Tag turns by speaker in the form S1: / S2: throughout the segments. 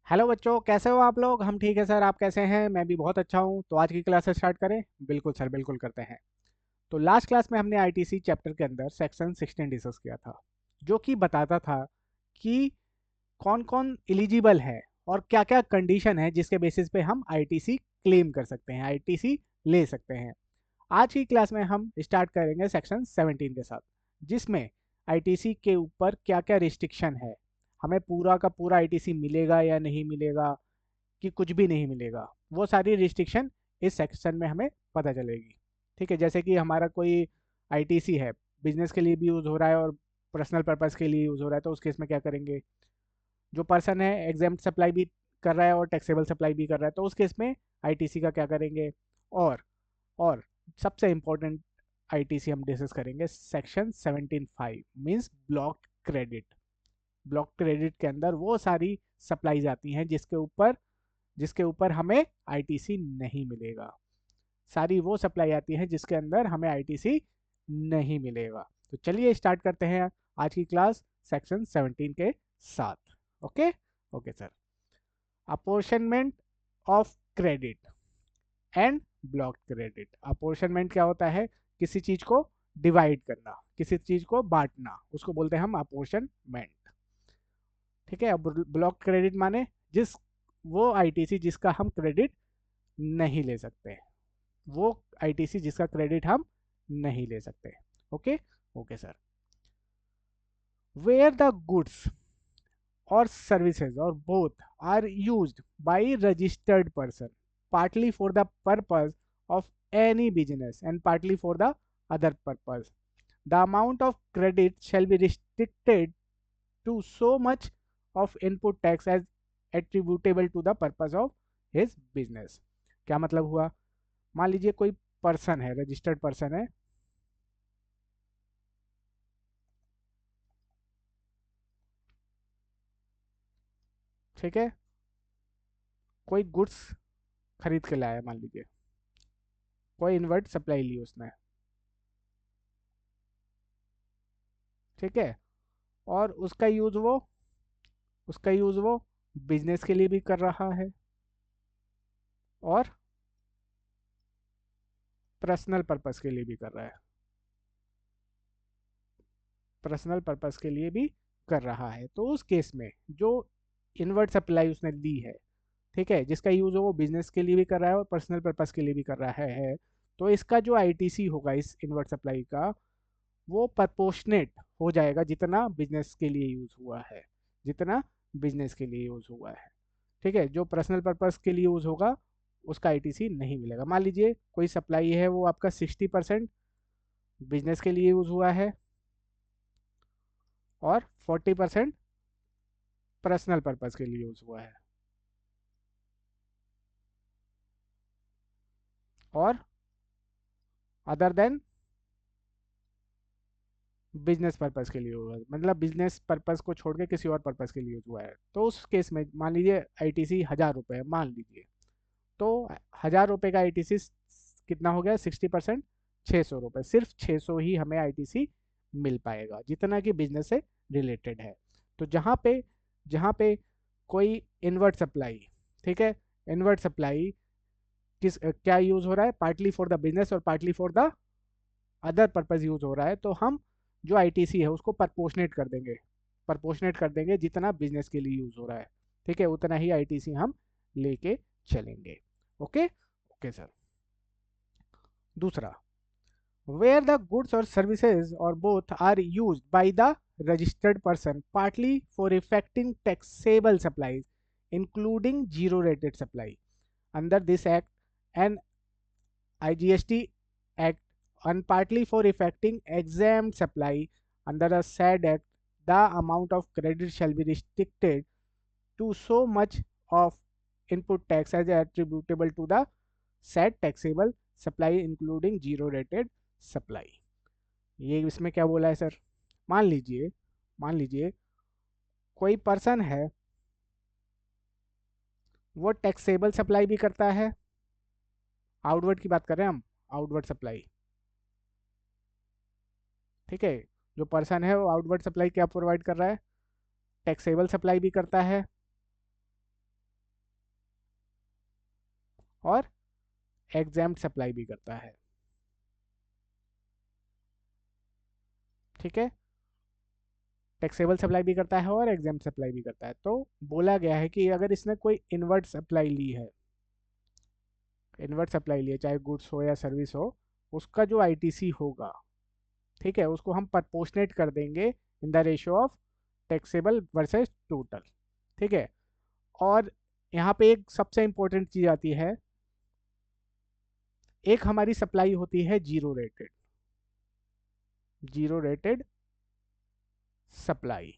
S1: Hello बच्चों, कैसे हो आप लोग। हम ठीक है सर, आप कैसे हैं। मैं भी बहुत अच्छा हूँ। तो आज की क्लास स्टार्ट करें। बिल्कुल सर, बिल्कुल करते हैं। तो लास्ट क्लास में हमने आईटीसी चैप्टर के अंदर सेक्शन 16 डिस्कस किया था, जो कि बताता था कि कौन कौन एलिजिबल है और क्या क्या कंडीशन है जिसके बेसिस पे हम आईटीसी क्लेम कर सकते हैं, आईटीसी ले सकते हैं। आज की क्लास में हम स्टार्ट करेंगे सेक्शन 17 के साथ, जिसमें आईटीसी के ऊपर क्या क्या रिस्ट्रिक्शन है, हमें पूरा का पूरा आईटीसी मिलेगा या नहीं मिलेगा, कि कुछ भी नहीं मिलेगा। वो सारी रिस्ट्रिक्शन इस सेक्शन में हमें पता चलेगी। ठीक है, जैसे कि हमारा कोई आईटीसी है, बिजनेस के लिए भी यूज़ हो रहा है और पर्सनल पर्पज़ के लिए यूज़ हो रहा है, तो उस केस में क्या करेंगे। जो पर्सन है एग्जाम्प्ट सप्लाई भी कर रहा है और टैक्सेबल सप्लाई भी कर रहा है, तो उस केस में आईटीसी का क्या करेंगे। और और सबसे इम्पोर्टेंट आईटीसी हम डिस्कस करेंगे section 17(5) means block credit. Block credit के अंदर वो सारी सप्लाईज आती हैं जिसके ऊपर हमें आईटीसी नहीं मिलेगा। सारी वो सप्लाई आती है जिसके अंदर हमें आईटीसी नहीं मिलेगा। तो चलिए स्टार्ट करते हैं आज की क्लास सेक्शन 17 के साथ। Okay. Okay sir. Apportionment of credit and block credit. Apportionment क्या होता है, किसी चीज को डिवाइड करना, किसी चीज को बांटना, उसको बोलते हैं हम अपोर्शनमेंट। ठीक है। अब ब्लॉक क्रेडिट माने जिस वो आईटीसी जिसका हम क्रेडिट नहीं ले सकते, वो आईटीसी जिसका क्रेडिट हम नहीं ले सकते। Okay. Okay sir. Where the goods और सर्विसेज और both are used by registered person partly for the purpose of any business and partly for the other purpose, the amount of credit shall be restricted to so much of input tax as attributable to the purpose of his business। क्या मतलब हुआ। मान लीजिए कोई person है, registered person है। ठीक है। कोई गुड्स खरीद के लाया, मान लीजिए कोई इन्वर्ट सप्लाई ली उसने। ठीक है। और उसका यूज़ वो बिजनेस के लिए भी कर रहा है और पर्सनल पर्पस के लिए भी कर रहा है। पर्सनल पर्पस के लिए भी कर रहा है, तो उस केस में जो इनवर्ट सप्लाई उसने दी है, ठीक है, जिसका यूज़ वो बिजनेस के लिए भी कर रहा है और पर्सनल पर्पस के लिए भी कर रहा है, तो इसका जो आईटीसी होगा इस इनवर्ट सप्लाई का, वो प्रपोर्शनेट हो जाएगा जितना बिजनेस के लिए यूज़ हुआ है, जितना बिजनेस के लिए यूज़ हुआ है। ठीक है। जो पर्सनल पर्पस के लिए यूज़ होगा उसका आईटीसी नहीं मिलेगा। मान लीजिए कोई सप्लाई है वो आपका 60% बिजनेस के लिए यूज़ हुआ है और 40% पर्सनल पर्पस के लिए यूज़ हुआ है, और अदर देन बिजनेस पर्पस के लिए हुआ है, मतलब बिजनेस पर्पस को छोड़ के किसी और पर्पस के लिए यूज़ हुआ है। तो उस केस में मान लीजिए आईटीसी 1000 रुपये है, मान लीजिए। तो 1000 रुपये का आईटीसी कितना हो गया, 60%, 600 रुपये। सिर्फ 600 ही हमें आईटीसी मिल पाएगा जितना कि बिजनेस से रिलेटेड है। तो जहाँ पे कोई इन्वर्ट सप्लाई, ठीक है, इन्वर्ट सप्लाई क्या यूज हो रहा है, पार्टली फॉर द बिजनेस और partly for the other purpose use हो रहा है, तो हम जो आईटीसी है उसको प्रपोर्शनेट कर देंगे जितना बिजनेस के लिए यूज हो रहा है। ठीक है, उतना ही आईटीसी हम लेके चलेंगे। ओके। Okay sir. दूसरा, where the goods or services or both are used by the registered person partly for effecting taxable supplies including zero rated supply under this act and IGST act, and partly for effecting exempt supply under the said act, the amount of credit shall be restricted to so much of input tax as attributable to the said taxable supply including zero rated supply। ये इसमें क्या बोला है sir. मान लीजिए कोई person है, वो टैक्सेबल सप्लाई भी करता है। आउटवर्ड की बात कर रहे हैं हम, आउटवर्ड सप्लाई। ठीक है। जो पर्सन है वो आउटवर्ड सप्लाई क्या प्रोवाइड कर रहा है, टैक्सेबल सप्लाई भी करता है और एग्जाम्प्ट सप्लाई भी करता है। ठीक है, टैक्सेबल सप्लाई भी करता है और एग्जाम्प्ट सप्लाई भी करता है। तो बोला गया है कि अगर इसने कोई इनवर्ट सप्लाई ली है, इनवर्ट सप्लाई ली है, चाहे गुड्स हो या सर्विस हो, उसका जो आईटीसी होगा, ठीक है, उसको हम प्रपोर्शनेट कर देंगे in the ratio of taxable versus total. ठीक है, और यहाँ पे एक सबसे इंपॉर्टेंट चीज आती है, एक हमारी सप्लाई होती है zero rated, zero rated supply.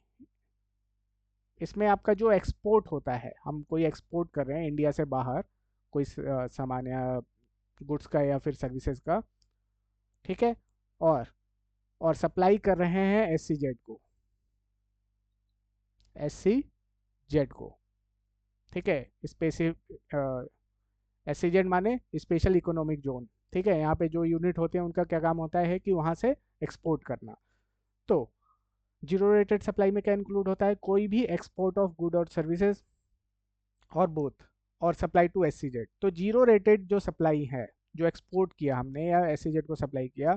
S1: इसमें आपका जो एक्सपोर्ट होता है, हम कोई एक्सपोर्ट कर रहे हैं इंडिया से बाहर, कोई सामान या गुड्स का या फिर सर्विसेज का, ठीक है, और सप्लाई कर रहे हैं एस सी जेड को, एस सी जेड को। ठीक है, स्पेसिफिक एस सी जेड माने स्पेशल इकोनॉमिक जोन। ठीक है, यहाँ पे जो यूनिट होते हैं उनका क्या काम होता है कि वहाँ से एक्सपोर्ट करना। तो जीरो रेटेड सप्लाई में क्या इंक्लूड होता है, कोई भी एक्सपोर्ट ऑफ गुड और सर्विसेज और बोथ, और supply to S C Z. तो जीरो रेटेड जो सप्लाई है, जो एक्सपोर्ट किया हमने या एस सी जेड को सप्लाई किया,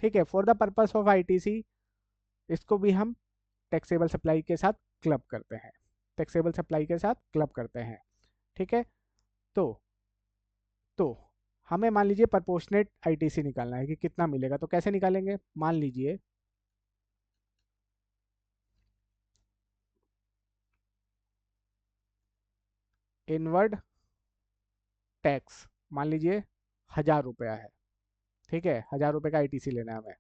S1: ठीक है, for the purpose of ITC, इसको भी हम टैक्सेबल सप्लाई के साथ क्लब करते हैं, टैक्सेबल सप्लाई के साथ क्लब करते हैं। ठीक है, तो तो हमें मान लीजिए प्रपोर्शनेट आईटीसी निकालना है कि कितना मिलेगा। तो कैसे निकालेंगे, मान लीजिए इनवर्ड टैक्स, मान लीजिए 1000 रुपया है। ठीक है, 1000 रुपये का आईटीसी लेना है हमें।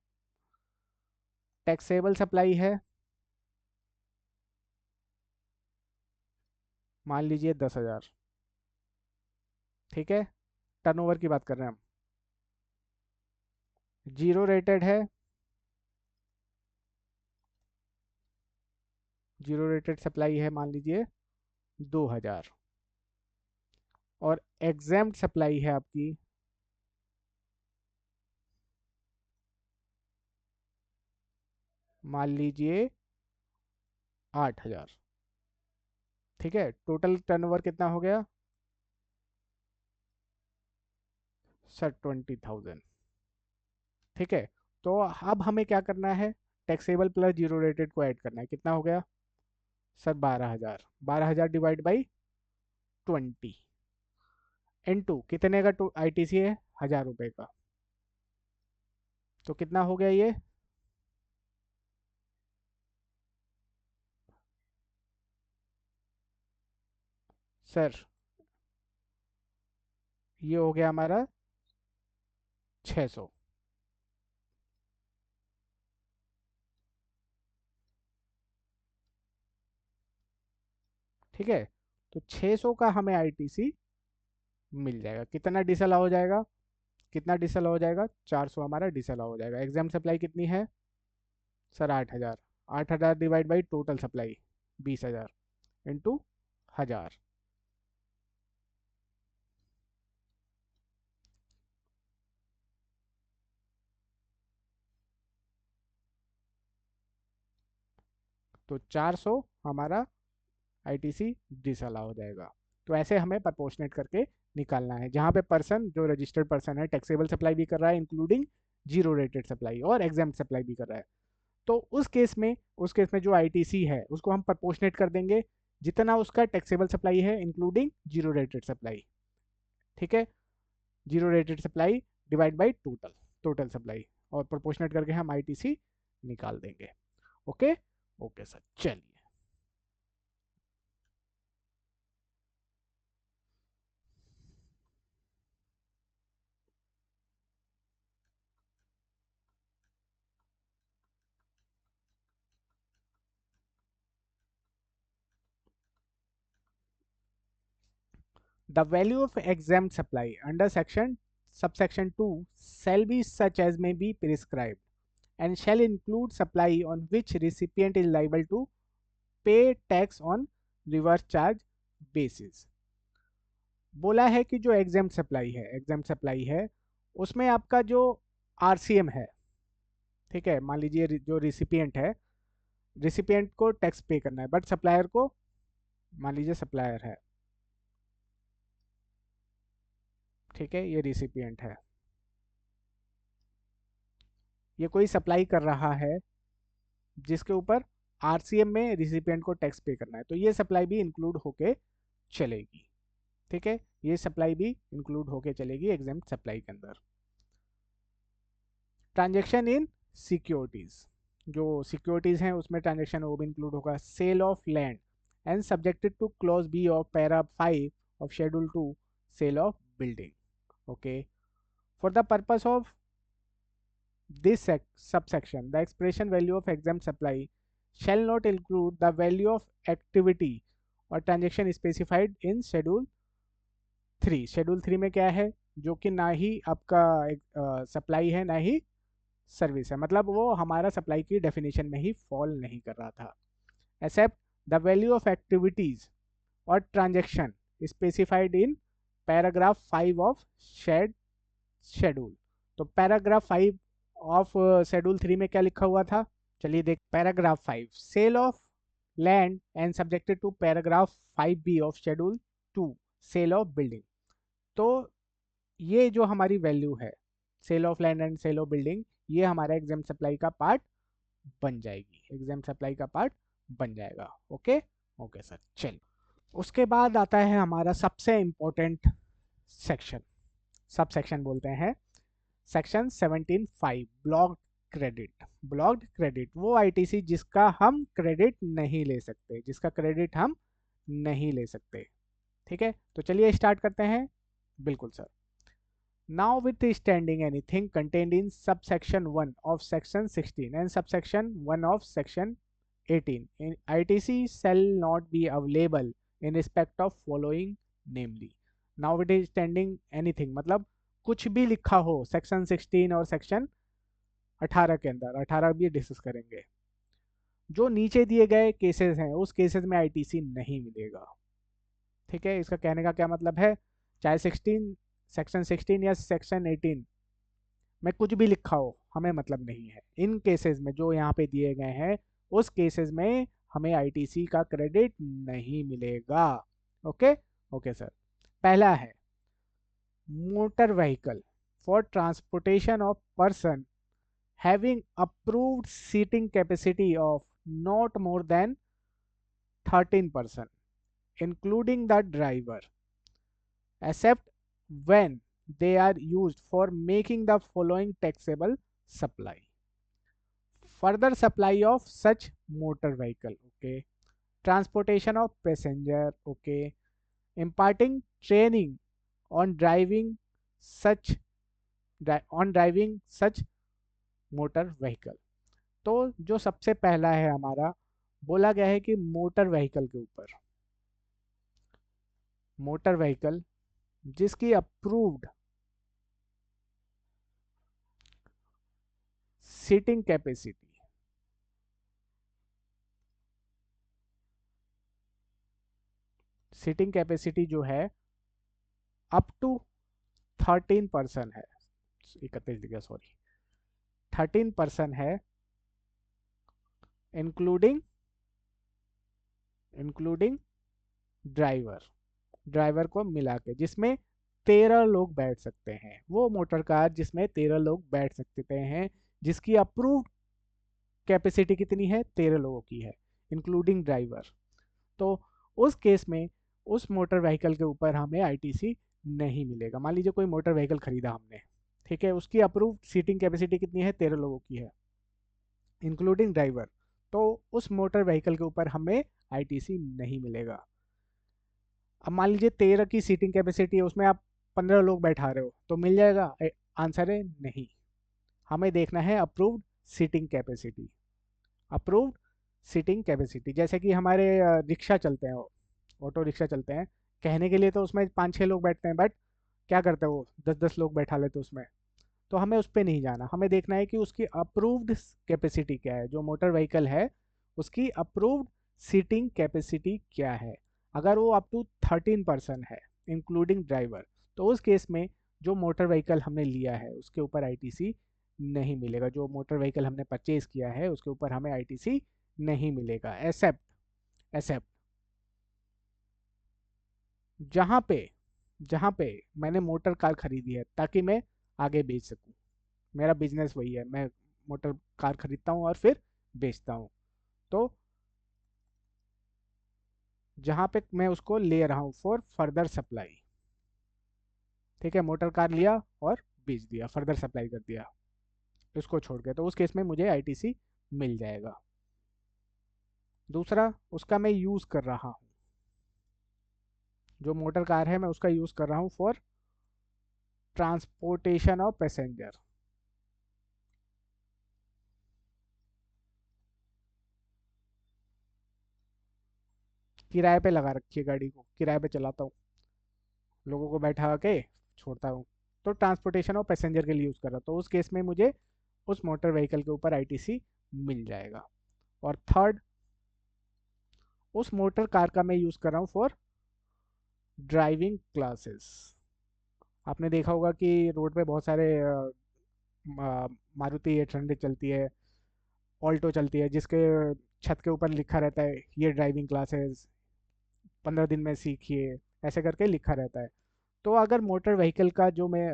S1: टैक्सेबल सप्लाई है मान लीजिए 10,000। ठीक है, टर्नओवर की बात कर रहे हैं हम। जीरो रेटेड है, जीरो रेटेड सप्लाई है मान लीजिए 2000, और एग्जाम्प्ट सप्लाई है आपकी मान लीजिए 8000। ठीक है, टोटल टर्नओवर कितना हो गया सर, 20,000। ठीक है, तो अब हमें क्या करना है, टैक्सेबल प्लस जीरो रेटेड को ऐड करना है। कितना हो गया सर, 12,000। 12,000 डिवाइड बाई 20 इनटू कितने का टू आईटीसी है, 1000 रुपये का। तो कितना हो गया ये सर, ये हो गया हमारा 600। ठीक है, तो 600 का हमें आईटीसी मिल जाएगा। कितना डिसअलाउ हो जाएगा, कितना डिसअलाउ हो जाएगा, 400 हमारा डिसअलाउ हो जाएगा। एग्जाम सप्लाई कितनी है sir, 8,000। 8,000 divide by total supply 20,000 into 1000। तो 400 हमारा आईटीसी डिसअलाउ हो जाएगा। तो ऐसे हमें प्रपोर्शनेट करके निकालना है, जहाँ पे पर्सन जो रजिस्टर्ड पर्सन है टैक्सेबल सप्लाई भी कर रहा है इंक्लूडिंग जीरो रेटेड सप्लाई, और एग्जाम सप्लाई भी कर रहा है। तो उस केस में जो आईटीसी है उसको हम प्रपोर्शनेट कर देंगे जितना उसका टैक्सेबल सप्लाई है इंक्लूडिंग जीरो रेटेड सप्लाई। ठीक है, zero rated supply divide by total, total supply, और प्रोपोर्शनेट करके हम आईटीसी निकाल देंगे। ओके, ओके सर, चलिए। The value of exempt supply under subsection 2 shall be such as may be prescribed and shall include supply on which recipient is liable to pay tax on reverse charge basis। बोला है कि जो exempt supply है उसमें आपका जो RCM है, ठीक है, मान लीजिए जो रिसिपिएंट है, रिसिपिएंट को टैक्स पे करना है, बट सप्लायर को, मान लीजिए सप्लायर है, ठीक है, ये रिसिपिएंट है, ये कोई सप्लाई कर रहा है जिसके ऊपर आरसीएम में रिसिपिएंट को टैक्स पे करना है, तो ये सप्लाई भी इंक्लूड होके चलेगी। ठीक है, ये सप्लाई भी इंक्लूड होके चलेगी एग्जाम्प्ट सप्लाई के अंदर। ट्रांजेक्शन इन सिक्योरिटीज, जो सिक्योरिटीज हैं उसमें ट्रांजेक्शन वो भी इंक्लूड होगा। Sale of land and subjected to clause B of para 5 of schedule 2, sale of building. Okay, for the purpose of this subsection, the expression value of exempt supply shall not include the value of activity or transaction specified in Schedule 3। Schedule 3 में क्या है, जो कि ना ही आपका supply है ना ही service है, मतलब वो हमारा सप्लाई की डेफिनेशन में ही फॉल नहीं कर रहा था। Except the value of activities और transaction specified in paragraph 5 of schedule. तो पैराग्राफ 5 ऑफ शेड्यूल 3 में क्या लिखा हुआ था, चलिए देख। Paragraph 5, sale of land and subjected to paragraph 5B of schedule 2, sale of building. तो ये जो हमारी वैल्यू है, sale of land and sale of building, ये हमारा एग्जाम्प्ट सप्लाई का पार्ट बन जाएगी, एग्जाम्प्ट सप्लाई का पार्ट बन जाएगा। ओके ओके सर, चलिए उसके बाद आता है हमारा सबसे इंपॉर्टेंट सेक्शन, सब सेक्शन बोलते हैं, section 17(5) blocked credit. Blocked credit वो आईटीसी जिसका हम क्रेडिट नहीं ले सकते, जिसका क्रेडिट हम नहीं ले सकते। ठीक है, तो चलिए स्टार्ट करते हैं। बिल्कुल sir. Now with standing anything contained in subsection 1 of section 16 and subsection 1 of section 18 in ITC shall not be available in respect of following namely। now it is standing anything मतलब कुछ भी लिखा हो section 16 और section 18 के अंदर, 18 भी discuss करेंगे, जो नीचे दिए गए केसेस हैं उस केसेस में आईटीसी नहीं मिलेगा। ठीक है, इसका कहने का क्या मतलब है, चाहे 16 सेक्शन 16 या सेक्शन 18 में कुछ भी लिखा हो हमें मतलब नहीं है। इन केसेस में जो यहाँ पे दिए गए हैं उस केसेस में हमें आईटीसी का क्रेडिट नहीं मिलेगा। Okay okay sir. पहला है motor vehicle for transportation of person having approved seating capacity of not more than 13% including the driver except when they are used for making the following taxable supply: further supply of such motor vehicle, okay, transportation of passenger, okay, imparting training on driving such motor vehicle। तो जो सबसे पहला है हमारा, बोला गया है कि मोटर व्हीकल के ऊपर, मोटर व्हीकल जिसकी approved seating capacity, seating capacity जो है अप टू 13% है, 31 डिग्री सॉरी 13% है, इंक्लूडिंग ड्राइवर, ड्राइवर को मिला के, जिसमें 13 लोग बैठ सकते हैं। वो मोटर कार जिसमें 13 लोग बैठ सकते हैं, जिसकी अप्रूव्ड कैपेसिटी कितनी है, 13 लोगों की है, इंक्लूडिंग ड्राइवर। तो उस केस में उस मोटर व्हीकल के ऊपर हमें आईटीसी नहीं मिलेगा। मान लीजिए कोई मोटर व्हीकल खरीदा हमने, ठीक है, उसकी अप्रूव्ड सीटिंग कैपेसिटी कितनी है, 13 लोगों की है, इंक्लूडिंग ड्राइवर। तो उस मोटर व्हीकल के ऊपर हमें आईटीसी नहीं मिलेगा। अब मान लीजिए 13 की सीटिंग कैपेसिटी है, उसमें आप 15 लोग बैठा रहे हो, तो मिल जाएगा? आंसर है नहीं। हमें देखना है approved seating capacity, approved seating capacity. जैसे कि हमारे रिक्शा चलते हैं, ऑटो रिक्शा चलते हैं, कहने के लिए तो उसमें 5-6 लोग बैठते हैं, बट क्या करते हैं वो 10-10 लोग बैठा लेते हैं उसमें। तो हमें उस पर नहीं जाना, हमें देखना है कि उसकी अप्रूव्ड कैपेसिटी क्या है, जो मोटर व्हीकल है उसकी अप्रूव्ड सीटिंग कैपेसिटी क्या है। अगर वो अप टू 13% है इंक्लूडिंग ड्राइवर, तो उस केस में जो मोटर व्हीकल हमने लिया है उसके ऊपर आईटीसी नहीं मिलेगा, जो मोटर व्हीकल हमने परचेज किया है उसके ऊपर हमें आईटीसी नहीं मिलेगा। एक्सेप्ट जहाँ पे जहाँ पे मैंने मोटर कार खरीदी है ताकि मैं आगे बेच सकूँ। मेरा बिजनेस वही है, मैं मोटर कार खरीदता हूँ और फिर बेचता हूँ। तो जहाँ पे मैं उसको ले रहा हूँ फॉर फर्दर सप्लाई, ठीक है, मोटर कार लिया और बेच दिया, फर्दर सप्लाई कर दिया उसको छोड़ के, तो उस केस में मुझे आईटीसी मिल जाएगा। दूसरा, उसका मैं यूज़ कर रहा हूँ, जो मोटर कार है मैं उसका यूज़ कर रहा हूँ फॉर ट्रांसपोर्टेशन ऑफ पैसेंजर। किराए पे लगा रखी है गाड़ी को, किराए पे चलाता हूँ, लोगों को बैठा के छोड़ता हूँ। तो ट्रांसपोर्टेशन ऑफ पैसेंजर के लिए यूज़ कर रहा हूँ, तो उस केस में मुझे उस मोटर व्हीकल के ऊपर आईटीसी मिल जाएगा। और थर्ड, उस मोटर कार का मैं यूज़ कर रहा हूँ फॉर ड्राइविंग क्लासेस। आपने देखा होगा कि रोड पे बहुत सारे मारुति 800 चलती है, ऑल्टो चलती है, जिसके छत के ऊपर लिखा रहता है ये ड्राइविंग क्लासेस 15 दिन में सीखिए, ऐसे करके लिखा रहता है। तो अगर मोटर व्हीकल का जो मैं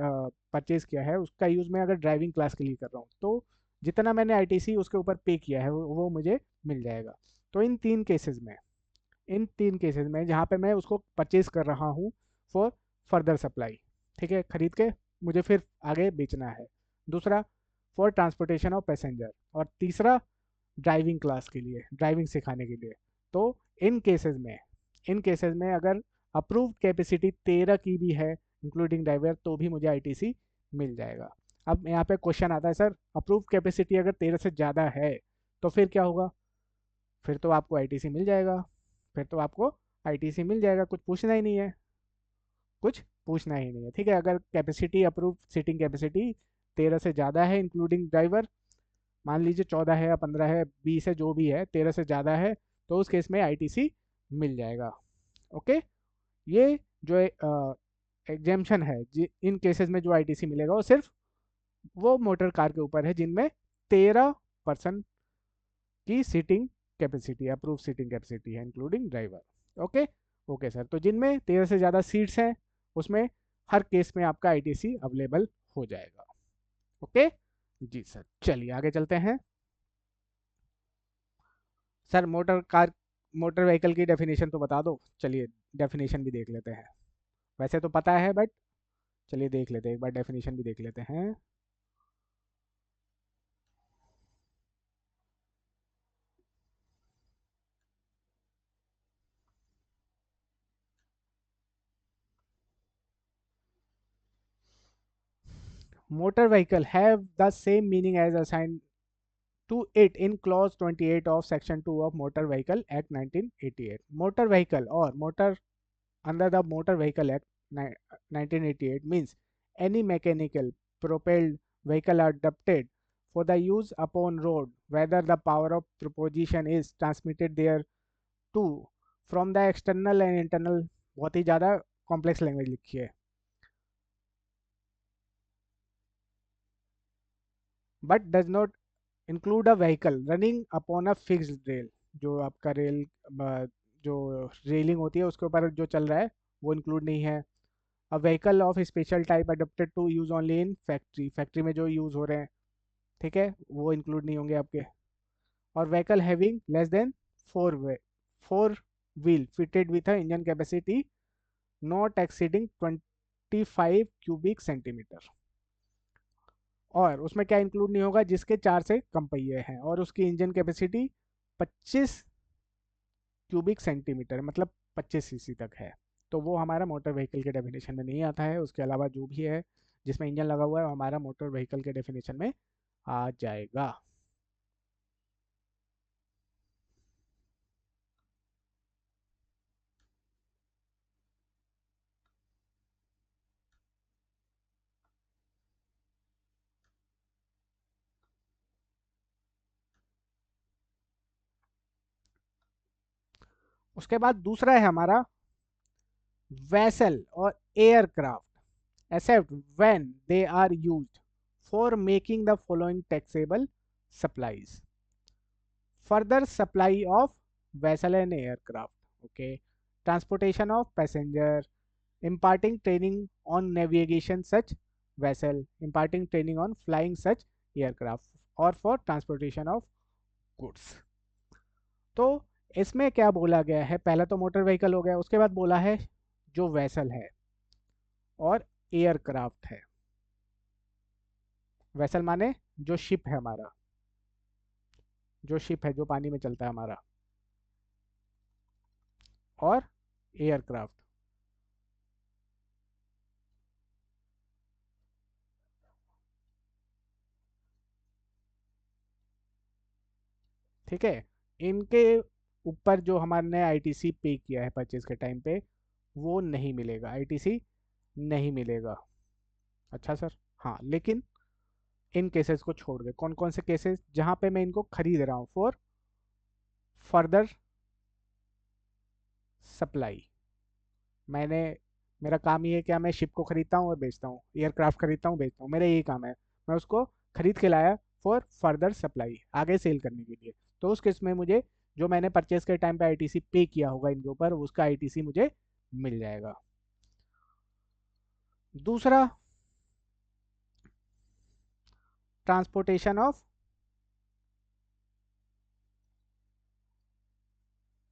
S1: परचेज़ किया है उसका यूज़ मैं अगर ड्राइविंग क्लास के लिए कर रहा हूँ, तो जितना मैंने आईटीसी उसके ऊपर पे किया है वो मुझे मिल जाएगा। तो इन तीन केसेस में जहाँ पे मैं उसको परचेज़ कर रहा हूँ फॉर फर्दर सप्लाई, ठीक है, खरीद के मुझे फिर आगे बेचना है। दूसरा, फॉर ट्रांसपोर्टेशन ऑफ पैसेंजर। और तीसरा, ड्राइविंग क्लास के लिए, ड्राइविंग सिखाने के लिए। तो इन केसेस में इन केसेस में अगर अप्रूव्ड कैपेसिटी 13 की भी है इंक्लूडिंग ड्राइवर, तो भी मुझे आईटीसी मिल जाएगा। अब यहाँ पे क्वेश्चन आता है, सर अप्रूव्ड कैपेसिटी अगर 13 से ज़्यादा है तो फिर क्या होगा? फिर तो आपको आईटीसी मिल जाएगा, फिर तो आपको आईटीसी मिल जाएगा, कुछ पूछना ही नहीं है, कुछ पूछना ही नहीं है, ठीक है। अगर कैपेसिटी, अप्रूव सीटिंग कैपेसिटी 13 से ज़्यादा है इंक्लूडिंग ड्राइवर, मान लीजिए 14 है या 15 है, 20 है, जो भी है, 13 से ज़्यादा है, तो उस केस में आईटीसी मिल जाएगा। ओके। ये जो एग्जेम्पशन है इन केसेस में जो आईटीसी मिलेगा वो सिर्फ वो मोटर कार के ऊपर है जिनमें 13% की seating capacity, approve seating capacity है including driver. Okay. Okay sir, तो जिनमें 13 से ज़्यादा सीट्स हैं उसमें हर केस में आपका आईटीसी अवेलेबल हो जाएगा। ओके जी सर, चलिए आगे चलते हैं। सर मोटर व्हीकल की डेफिनेशन तो बता दो, चलिए डेफिनेशन भी देख लेते हैं। वैसे तो पता है बट चलिए देख लेते हैं, एक बार डेफिनेशन भी देख लेते हैं। Motor vehicle have the same meaning as assign to it in clause 28 of section 2 of motor vehicle act 1988। motor vehicle or motor under the motor vehicle act 1988 means any mechanical propelled vehicle adapted for the use upon road whether the power of propulsion is transmitted there to from the external and internal। बहुत ही ज़्यादा complex language लिखी है। But does not include a vehicle running upon a fixed rail. जो आपका rail, जो railing होती है उसके ऊपर जो चल रहा है वो इंक्लूड नहीं है। A vehicle of special type adopted to use only in factory, factory में जो यूज़ हो रहे हैं, ठीक है, वो इंक्लूड नहीं होंगे आपके। और vehicle having less than four wheel fitted with a engine capacity not exceeding 25 cubic centimetre. और उसमें क्या इंक्लूड नहीं होगा? जिसके 4 से कम पहिए हैं और उसकी इंजन कैपेसिटी 25 क्यूबिक सेंटीमीटर, मतलब 25 सीसी तक है। तो वो हमारा मोटर व्हीकल के डेफिनेशन में नहीं आता है। उसके अलावा जो भी है जिसमें इंजन लगा हुआ है वो हमारा मोटर व्हीकल के डेफिनेशन में आ जाएगा। उसके बाद दूसरा है हमारा वैसल और aircraft except when they are used for making the following taxable supplies. Further supply of vessel and aircraft, okay, transportation of passenger, imparting training on navigation such vessel, imparting training on flying such aircraft or for transportation of goods। तो इसमें क्या बोला गया है, पहला तो motor vehicle हो गया, उसके बाद बोला है जो वेसल है और एयरक्राफ्ट है। वेसल माने जो शिप है हमारा, जो शिप है जो पानी में चलता है हमारा, और एयरक्राफ्ट। ठीक है, इनके ऊपर जो हमारे आईटीसी पे किया है परचेज के टाइम पे, वो नहीं मिलेगा, आईटीसी नहीं मिलेगा। अच्छा सर, हाँ, लेकिन इन केसेस को छोड़ के कौन कौन से केसेस जहां पे मैं इनको खरीद रहा हूँ फॉर फर्दर सप्लाई। मैंने, मेरा काम ये है क्या, मैं शिप को खरीदता हूँ और बेचता हूँ, एयरक्राफ्ट खरीदता हूँ बेचता हूँ, मेरा यही काम है। मैं उसको खरीद के लाया फॉर फर्दर सप्लाई, आगे सेल करने के लिए। तो उस केस में मुझे जो मैंने परचेज के टाइम पे आईटीसी पे किया होगा इनके ऊपर, उसका आईटीसी मुझे मिल जाएगा। दूसरा, transportation of,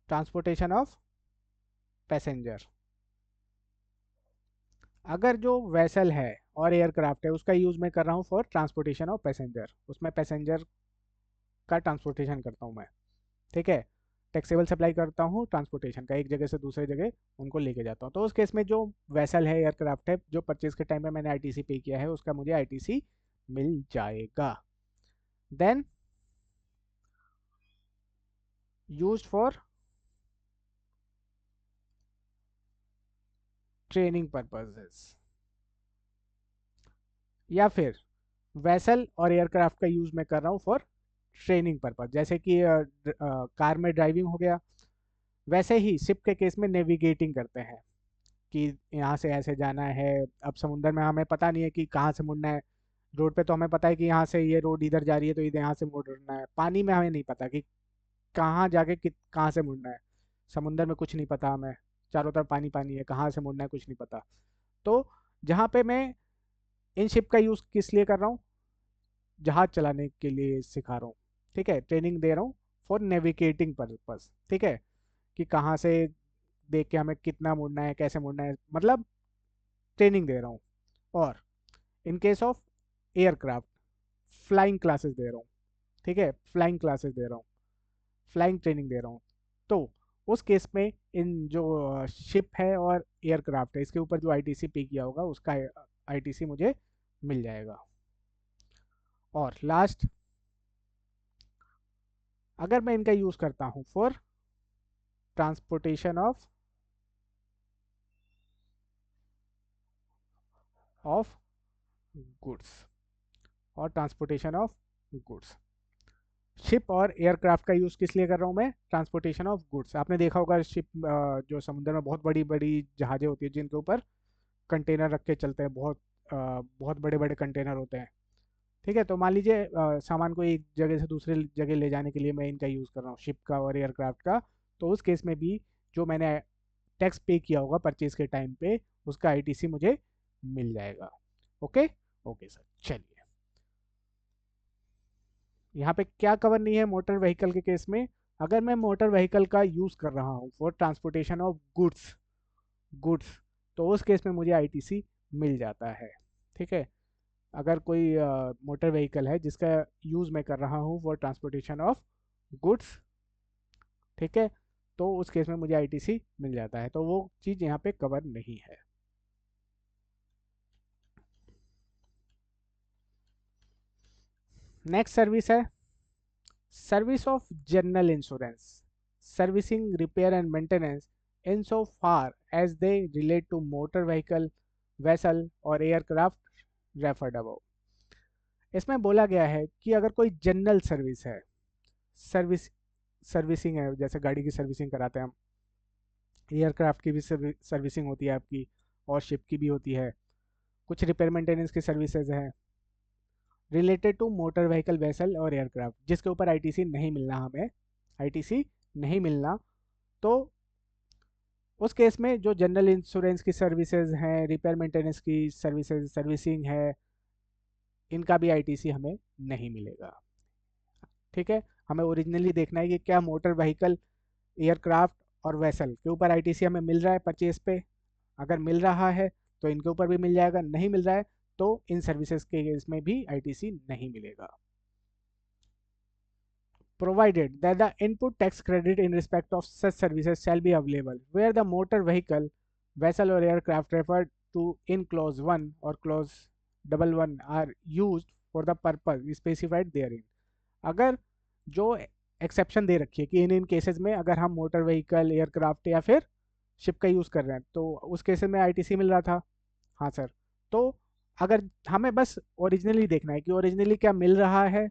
S1: transportation of passenger. अगर जो वेसल है और एयरक्राफ्ट है उसका यूज मैं कर रहा हूँ फॉर ट्रांसपोर्टेशन ऑफ पैसेंजर, उसमें पैसेंजर का ट्रांसपोर्टेशन करता हूँ मैं। ठीक है, टैक्सेबल सप्लाई करता हूँ ट्रांसपोर्टेशन का, एक जगह से दूसरे जगह उनको लेके जाता हूँ। तो उस केस में जो वेसल है, एयरक्राफ्ट है, जो परचेज के टाइम पे मैंने आईटीसी पे किया है, उसका मुझे आईटीसी मिल जाएगा। Then use for training purposes, या फिर वेसल और एयरक्राफ्ट का यूज मैं कर रहा हूँ फॉर ट्रेनिंग पर्पज, जैसे कि कार में ड्राइविंग हो गया, वैसे ही शिप के केस में नेविगेटिंग करते हैं कि यहाँ से ऐसे जाना है। अब समुंदर में हमें पता नहीं है कि कहाँ से मुड़ना है, रोड पे तो हमें पता है कि यहाँ से ये रोड इधर जा रही है तो इधर यहाँ से मुड़ना है, पानी में हमें नहीं पता कि कहाँ जाके कहाँ से मुड़ना है। समुंदर में कुछ नहीं पता हमें, चारों तरफ पानी पानी है, कहाँ से मुड़ना है कुछ नहीं पता। तो जहाँ पे मैं इन शिप का यूज़ किस लिए कर रहा हूँ, जहाज चलाने के लिए सिखा रहा हूँ। ठीक है, ट्रेनिंग दे रहा हूँ फॉर नेविगेटिंग पर्पस। ठीक है, कि कहाँ से देख के हमें कितना मुड़ना है, कैसे मुड़ना है, मतलब ट्रेनिंग दे रहा हूँ। और in case of aircraft, flying classes दे रहा हूँ। ठीक है, फ्लाइंग क्लासेस दे रहा हूँ, फ्लाइंग ट्रेनिंग दे रहा हूँ। तो उस केस में इन जो शिप है और एयरक्राफ्ट है, इसके ऊपर जो आईटीसी पे किया होगा उसका आईटीसी मुझे मिल जाएगा। और लास्ट, अगर मैं इनका यूज़ करता हूँ फॉर ट्रांसपोर्टेशन ऑफ गुड्स, और ट्रांसपोर्टेशन ऑफ गुड्स, शिप और एयरक्राफ्ट का यूज़ किस लिए कर रहा हूँ मैं, ट्रांसपोर्टेशन ऑफ गुड्स। आपने देखा होगा शिप, जो समुद्र में बहुत बड़ी बड़ी जहाज़ें होती है जिनके ऊपर कंटेनर रख के चलते हैं, बहुत बड़े बड़े कंटेनर होते हैं। ठीक है, तो मान लीजिए सामान को एक जगह से दूसरे जगह ले जाने के लिए मैं इनका यूज़ कर रहा हूँ, शिप का और एयरक्राफ्ट का। तो उस केस में भी जो मैंने टैक्स पे किया होगा परचेज के टाइम पे, उसका आईटीसी मुझे मिल जाएगा। ओके, ओके सर, चलिए। यहाँ पे क्या कवर नहीं है मोटर व्हीकल के केस में, अगर मैं मोटर व्हीकल का यूज़ कर रहा हूँ for transportation of goods, goods, तो उस केस में मुझे आईटीसी मिल जाता है। ठीक है, अगर कोई मोटर व्हीकल है जिसका यूज़ मैं कर रहा हूँ फॉर ट्रांसपोर्टेशन ऑफ गुड्स, ठीक है, तो उस केस में मुझे आईटीसी मिल जाता है, तो वो चीज़ यहाँ पे कवर नहीं है। नेक्स्ट सर्विस है service of general insurance, servicing, repair and maintenance in so far as they relate to motor vehicle, vessel और एयरक्राफ्ट रेफर्ड अबव। इसमें बोला गया है कि अगर कोई जनरल सर्विस है, सर्विस, सर्विसिंग है, जैसे गाड़ी की सर्विसिंग कराते हैं हम, एयरक्राफ्ट की भी सर्विसिंग होती है आपकी, और शिप की भी होती है, कुछ रिपेयर मेंटेनेंस की सर्विसेज हैं related to motor vehicle, vessel और एयरक्राफ्ट, जिसके ऊपर आईटीसी नहीं मिलना, हमें आईटीसी नहीं मिलना। तो उस केस में जो जनरल इंश्योरेंस की सर्विसेज हैं, रिपेयर मेंटेनेंस की सर्विसेज, सर्विसिंग है, इनका भी आईटीसी हमें नहीं मिलेगा। ठीक है, हमें ओरिजिनली देखना है कि क्या मोटर व्हीकल, एयरक्राफ्ट और वेसल के ऊपर आईटीसी हमें मिल रहा है परचेज पे। अगर मिल रहा है तो इनके ऊपर भी मिल जाएगा, नहीं मिल रहा है तो इन सर्विसेज के केस में भी आईटीसी नहीं मिलेगा। Provided that the input tax credit in respect of such services shall be available where the motor vehicle, vessel or aircraft referred to in clause 1 or clause 11 are used for the purpose specified therein। अगर जो exception दे रखी है कि इन cases में अगर हम motor vehicle, aircraft या फिर शिप का यूज़ कर रहे हैं, तो उस केसेस में आईटीसी मिल रहा था। हाँ सर। तो अगर हमें बस ओरिजिनली देखना है कि ओरिजिनली क्या मिल रहा है,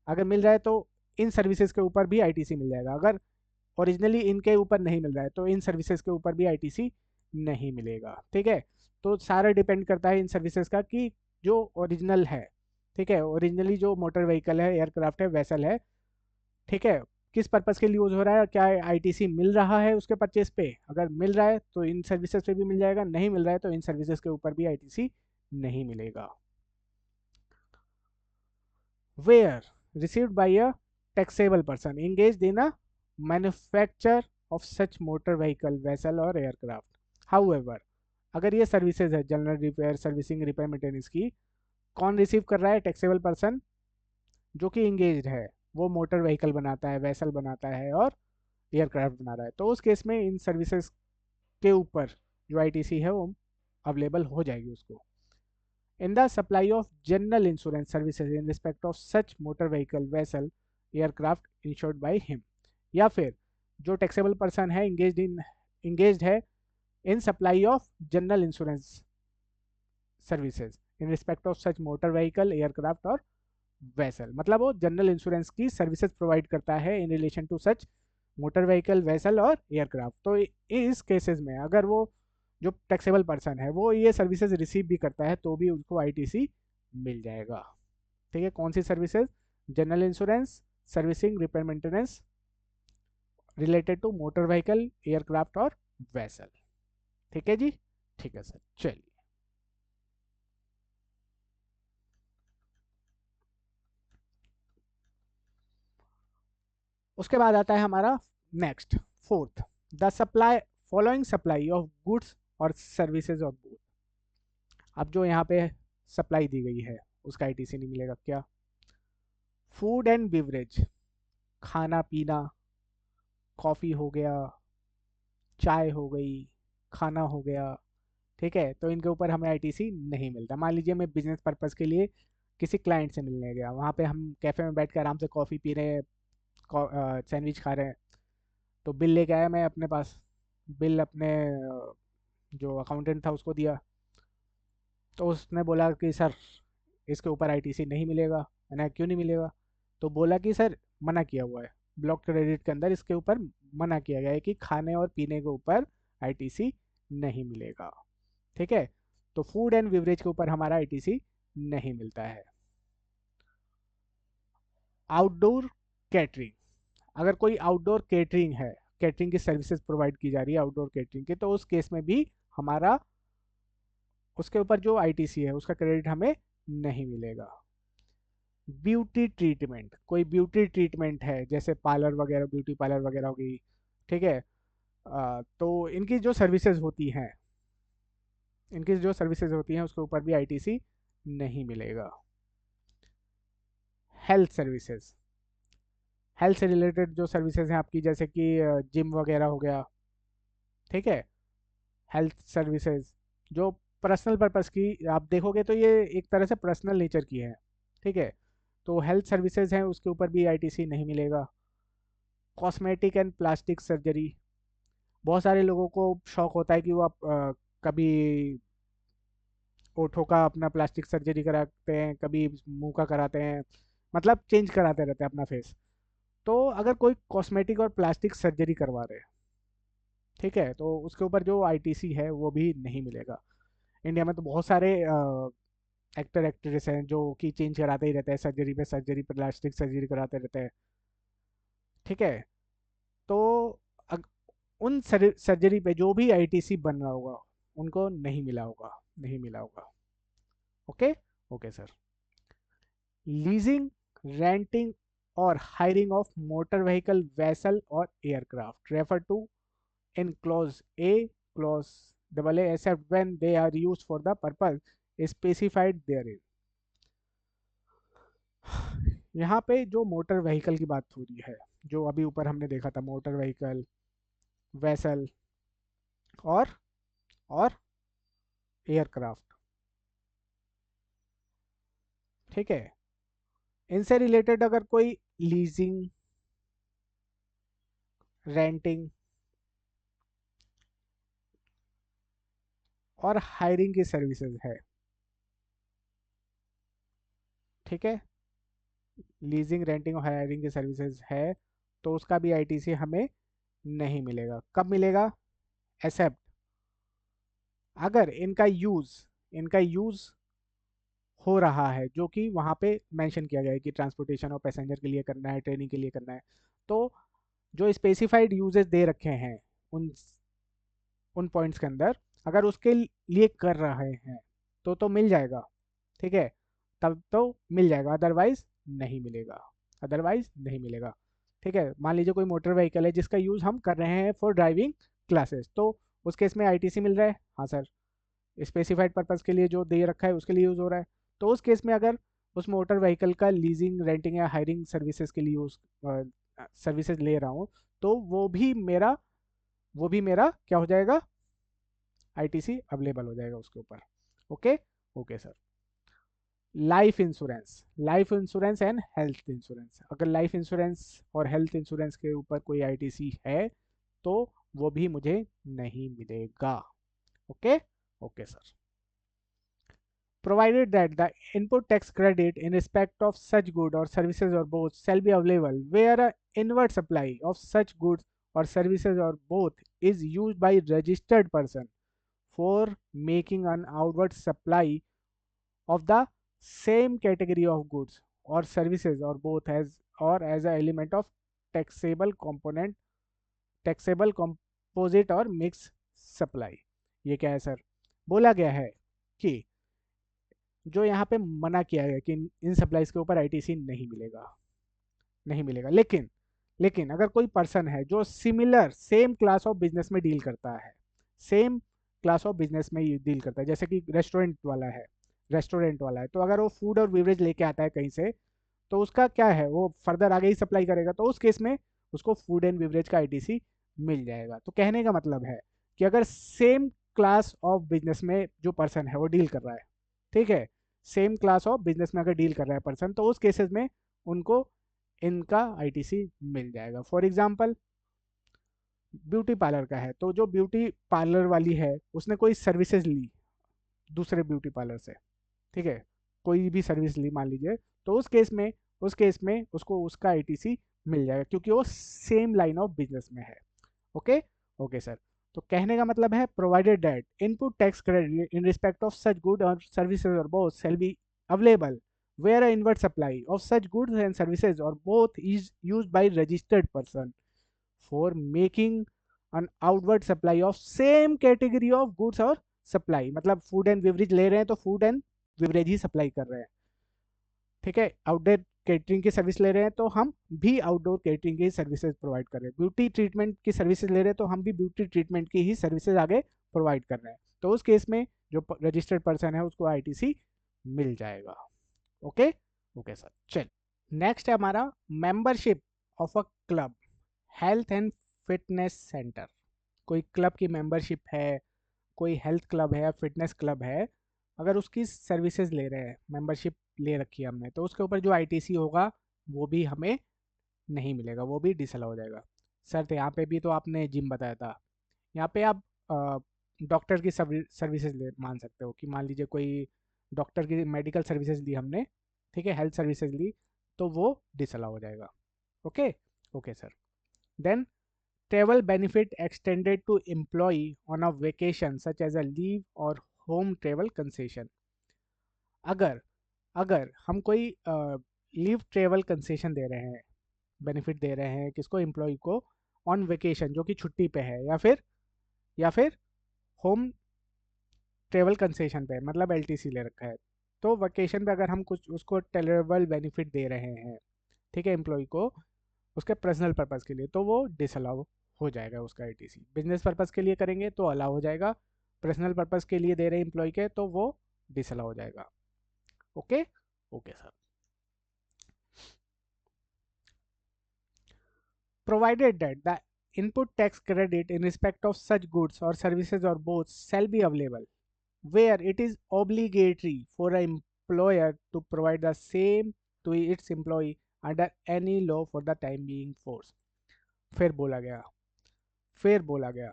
S1: अगर मिल रहा है तो इन सर्विसेज के ऊपर भी आईटीसी मिल जाएगा। अगर ओरिजिनली इनके ऊपर नहीं मिल रहा है तो इन सर्विसेज के ऊपर भी आईटीसी नहीं मिलेगा। ठीक है, तो सारा डिपेंड करता है इन सर्विसेज का कि जो ओरिजिनल है, ठीक है, ओरिजिनली जो मोटर व्हीकल है, एयरक्राफ्ट है, वेसल है, ठीक है, किस पर्पज़ के लिए यूज़ हो रहा है, क्या आईटीसी मिल रहा है उसके परचेज पे। अगर मिल रहा है तो इन सर्विसेज पे भी मिल जाएगा, नहीं मिल रहा है तो इन सर्विसेज के ऊपर भी आईटीसी नहीं मिलेगा। Where received by a taxable person engaged in a manufacture of such motor vehicle, vessel or aircraft। However, अगर ये सर्विसेज है general repair, servicing, repair maintenance की, कौन रिसीव कर रहा है? टैक्सेबल पर्सन जो कि इंगेज्ड है, वो मोटर व्हीकल बनाता है, वेसल बनाता है और एयरक्राफ्ट बना रहा है, तो उस केस में इन सर्विसेज के ऊपर जो आईटीसी है वो अवेलेबल हो जाएगी उसको। In the supply of general insurance services in respect of such motor vehicle, vessel, aircraft insured by him। या फिर जो टैक्सेबल पर्सन है इंगेज्ड है in supply of general insurance services in respect of such motor vehicle, aircraft और vessel, मतलब वो general insurance की services provide करता है in relation to such motor vehicle, vessel और एयरक्राफ्ट। तो इस केसेस में अगर वो जो टैक्सेबल पर्सन है वो ये सर्विसेज रिसीव भी करता है तो भी उनको आईटीसी मिल जाएगा। ठीक है, कौन सी services? General insurance, servicing, repair maintenance related to motor vehicle, aircraft और वेसल। ठीक है जी, ठीक है सर, चलिए। उसके बाद आता है हमारा next, fourth, the supply, following supply of goods और सर्विसेज ऑफ गुड। अब जो यहाँ पे सप्लाई दी गई है उसका आईटीसी नहीं मिलेगा। क्या? फूड एंड बिवरेज, खाना पीना, कॉफ़ी हो गया, चाय हो गई, खाना हो गया, ठीक है, तो इनके ऊपर हमें आईटीसी नहीं मिलता। मान लीजिए मैं बिजनेस पर्पज़ के लिए किसी क्लाइंट से मिलने गया, वहाँ पे हम कैफ़े में बैठ कर आराम से कॉफ़ी पी रहे हैं, सैंडविच खा रहे हैं, तो बिल लेके आया मैं अपने पास, बिल अपने जो अकाउंटेंट था उसको दिया, तो उसने बोला कि सर इसके ऊपर आईटीसी नहीं मिलेगा। मैंने क्यों नहीं मिलेगा? तो बोला कि सर मना किया हुआ है, ब्लॉक क्रेडिट के अंदर इसके ऊपर मना किया गया है कि खाने और पीने के ऊपर आईटीसी नहीं मिलेगा। ठीक है, तो फूड एंड बिवरेज के ऊपर हमारा आईटीसी नहीं मिलता है। आउटडोर कैटरिंग, अगर कोई आउटडोर कैटरिंग है, कैटरिंग की सर्विसेज प्रोवाइड की जा रही है आउटडोर कैटरिंग की, तो उस केस में भी हमारा उसके ऊपर जो आईटीसी है उसका क्रेडिट हमें नहीं मिलेगा। ब्यूटी ट्रीटमेंट, कोई ब्यूटी ट्रीटमेंट है जैसे पार्लर वगैरह, ब्यूटी पार्लर वगैरह हो गई, ठीक है, तो इनकी जो सर्विसेज होती हैं उसके ऊपर भी आईटीसी नहीं मिलेगा। हेल्थ सर्विसेज, हेल्थ से रिलेटेड जो सर्विसेज हैं आपकी, जैसे कि जिम वगैरह हो गया, ठीक है, हेल्थ सर्विसेज जो पर्सनल पर्पस की आप देखोगे तो ये एक तरह से पर्सनल नेचर की है। ठीक है, तो हेल्थ सर्विसेज हैं उसके ऊपर भी आईटीसी नहीं मिलेगा। कॉस्मेटिक एंड प्लास्टिक सर्जरी, बहुत सारे लोगों को शौक होता है कि वो आप कभी ओठों का अपना प्लास्टिक सर्जरी कराते हैं, कभी मुंह का कराते हैं, मतलब चेंज कराते रहते हैं अपना फेस। तो अगर कोई कॉस्मेटिक और प्लास्टिक सर्जरी करवा रहे हैं, ठीक है, तो उसके ऊपर जो आईटीसी है वो भी नहीं मिलेगा। इंडिया में तो बहुत सारे एक्टर एक्ट्रेस हैं जो कि चेंज कराते ही रहते हैं, सर्जरी पे सर्जरी, प्लास्टिक सर्जरी कराते रहते हैं। ठीक है, तो उन सर्जरी पे जो भी आईटीसी बन रहा होगा उनको नहीं मिला होगा, नहीं मिला होगा। Okay, okay sir. Leasing, renting और hiring of motor vehicle, vessel और aircraft refer to in clause A, clause AA, except when they are used for the purpose specified therein। यहाँ पे जो मोटर व्हीकल की बात हो रही है, जो अभी ऊपर हमने देखा था, मोटर व्हीकल, वेसल और एयरक्राफ्ट, ठीक है। इनसे रिलेटेड अगर कोई लीजिंग, रेंटिंग और हायरिंग की सर्विसेज है, ठीक है, लीजिंग, रेंटिंग और हायरिंग की सर्विसेज है, तो उसका भी आईटीसी हमें नहीं मिलेगा। कब मिलेगा? एक्सेप्ट अगर इनका यूज हो रहा है, जो कि वहाँ पे मेंशन किया गया है कि ट्रांसपोर्टेशन और पैसेंजर के लिए करना है, ट्रेनिंग के लिए करना है, तो जो स्पेसिफाइड यूजेस दे रखे हैं उन उन पॉइंट्स के अंदर, अगर उसके लिए कर रहे हैं तो मिल जाएगा, ठीक है, तब तो मिल जाएगा, अदरवाइज नहीं मिलेगा, अदरवाइज नहीं मिलेगा। ठीक है, मान लीजिए कोई मोटर व्हीकल है जिसका यूज़ हम कर रहे हैं फॉर ड्राइविंग क्लासेस, तो उस केस में आईटीसी मिल रहा है, हाँ सर, स्पेसिफाइड पर्पस के लिए जो दे रखा है उसके लिए यूज़ हो रहा है। तो उस केस में अगर उस मोटर व्हीकल का लीजिंग, रेंटिंग या हायरिंग सर्विसेज के लिए यूज़ सर्विसेज ले रहा हूँ, तो वो भी मेरा क्या हो जाएगा? आईटीसी अवेलेबल हो जाएगा उसके ऊपर। Okay, okay sir. Life insurance and health insurance, अगर लाइफ इंश्योरेंस और हेल्थ इंश्योरेंस के ऊपर कोई आईटीसी है तो वो भी मुझे नहीं मिलेगा। Okay, okay sir. Provided that the input tax credit in respect of such good or services or both shall be available where a inward supply of such goods or services or both is used by registered person for making an outward supply of the same category of goods or services or both as a element of taxable component, taxable composite और mix supply। ये क्या है sir? बोला गया है कि जो यहाँ पे मना किया गया कि इन सप्लाईज के ऊपर आईटीसी नहीं मिलेगा, नहीं मिलेगा, लेकिन अगर कोई पर्सन है जो similar same class of business में डील करता है, सेम क्लास ऑफ बिजनेस में डील करता है, जैसे कि रेस्टोरेंट वाला है, तो अगर वो फूड और बेवरेज लेके आता है कहीं से, तो उसका क्या है, वो फर्दर आगे ही सप्लाई करेगा, तो उस केस में उसको फूड एंड बेवरेज का आईटीसी मिल जाएगा। तो कहने का मतलब है कि अगर सेम क्लास ऑफ बिजनेस में जो पर्सन है वो डील कर रहा है, ठीक है, सेम क्लास ऑफ बिजनेस में अगर डील कर रहा है पर्सन, तो उस केसेस में उनको इनका आईटीसी मिल जाएगा। फॉर एग्जांपल, ब्यूटी पार्लर का है, तो जो ब्यूटी पार्लर वाली है उसने कोई सर्विसेज ली दूसरे ब्यूटी पार्लर से, ठीक है, कोई भी सर्विस ली मान लीजिए, तो उस केस में उसको उसका आईटीसी मिल जाएगा क्योंकि वो सेम लाइन ऑफ बिजनेस में है। Okay, okay sir. तो कहने का मतलब है provided that input tax credit in respect of such good और सर्विसेज और both shall be available where a inward supply of such goods and services or both is used by registered person for making an outward supply of same category of goods और supply, मतलब food and beverage ले रहे हैं तो food and beverage he supply कर रहे हैं, ठीक है, आउटडोर केटरिंग की सर्विस ले रहे हैं तो हम भी आउटडोर केटरिंग की सर्विसेज प्रोवाइड कर रहे हैं, ब्यूटी ट्रीटमेंट की सर्विसेज ले रहे हैं तो हम भी ब्यूटी ट्रीटमेंट की ही सर्विसेज आगे प्रोवाइड कर रहे हैं, तो उस केस में जो रजिस्टर्ड पर्सन है उसको आईटीसी मिल जाएगा। Okay, okay sir. चल, नेक्स्ट है हमारा membership of a club, health and fitness centre. कोई क्लब की मेंबरशिप है, कोई हेल्थ क्लब है या फिटनेस क्लब है, अगर उसकी सर्विसेज ले रहे हैं, मेंबरशिप ले रखी है हमने, तो उसके ऊपर जो आईटीसी होगा वो भी हमें नहीं मिलेगा, वो भी डिसअलाउ हो जाएगा। सर तो यहाँ पे भी तो आपने जिम बताया था, यहाँ पे आप डॉक्टर की सर्विसेज ले मान सकते हो कि मान लीजिए कोई डॉक्टर की मेडिकल सर्विसेज ली हमने, ठीक है, हेल्थ सर्विसेज ली, तो वो डिसअलाउ हो जाएगा। Okay, okay sir. Then travel benefit extended to employee on a vacation such as a leave or home travel concession। अगर अगर हम कोई लीव ट्रेवल कंसेशन दे रहे हैं, बेनिफिट दे रहे हैं किसको, एम्प्लॉय को, ऑन वेकेशन जो कि छुट्टी पे है, या फिर होम ट्रेवल कंसेशन पे, मतलब एलटीसी ले रखा है। तो वेकेशन पे अगर हम कुछ उसको टॉलरेबल बेनिफिट दे रहे हैं, ठीक है, एम्प्लॉय को उसके पर्सनल पर्पस के लिए, तो वो डिसअलाउ हो जाएगा उसका आईटीसी। बिजनेस पर्पस के लिए करेंगे तो अलाउ हो जाएगा, पर्सनल पर्पस के लिए दे रहे हैं एम्प्लॉय के तो वो डिसअलाउ हो जाएगा। Okay, okay sir. Provided that the input tax credit in respect of such goods or services or both shall be available, where it is obligatory for an employer to provide the same to its employee under any law for the time being force। फिर बोला गया फिर बोला गया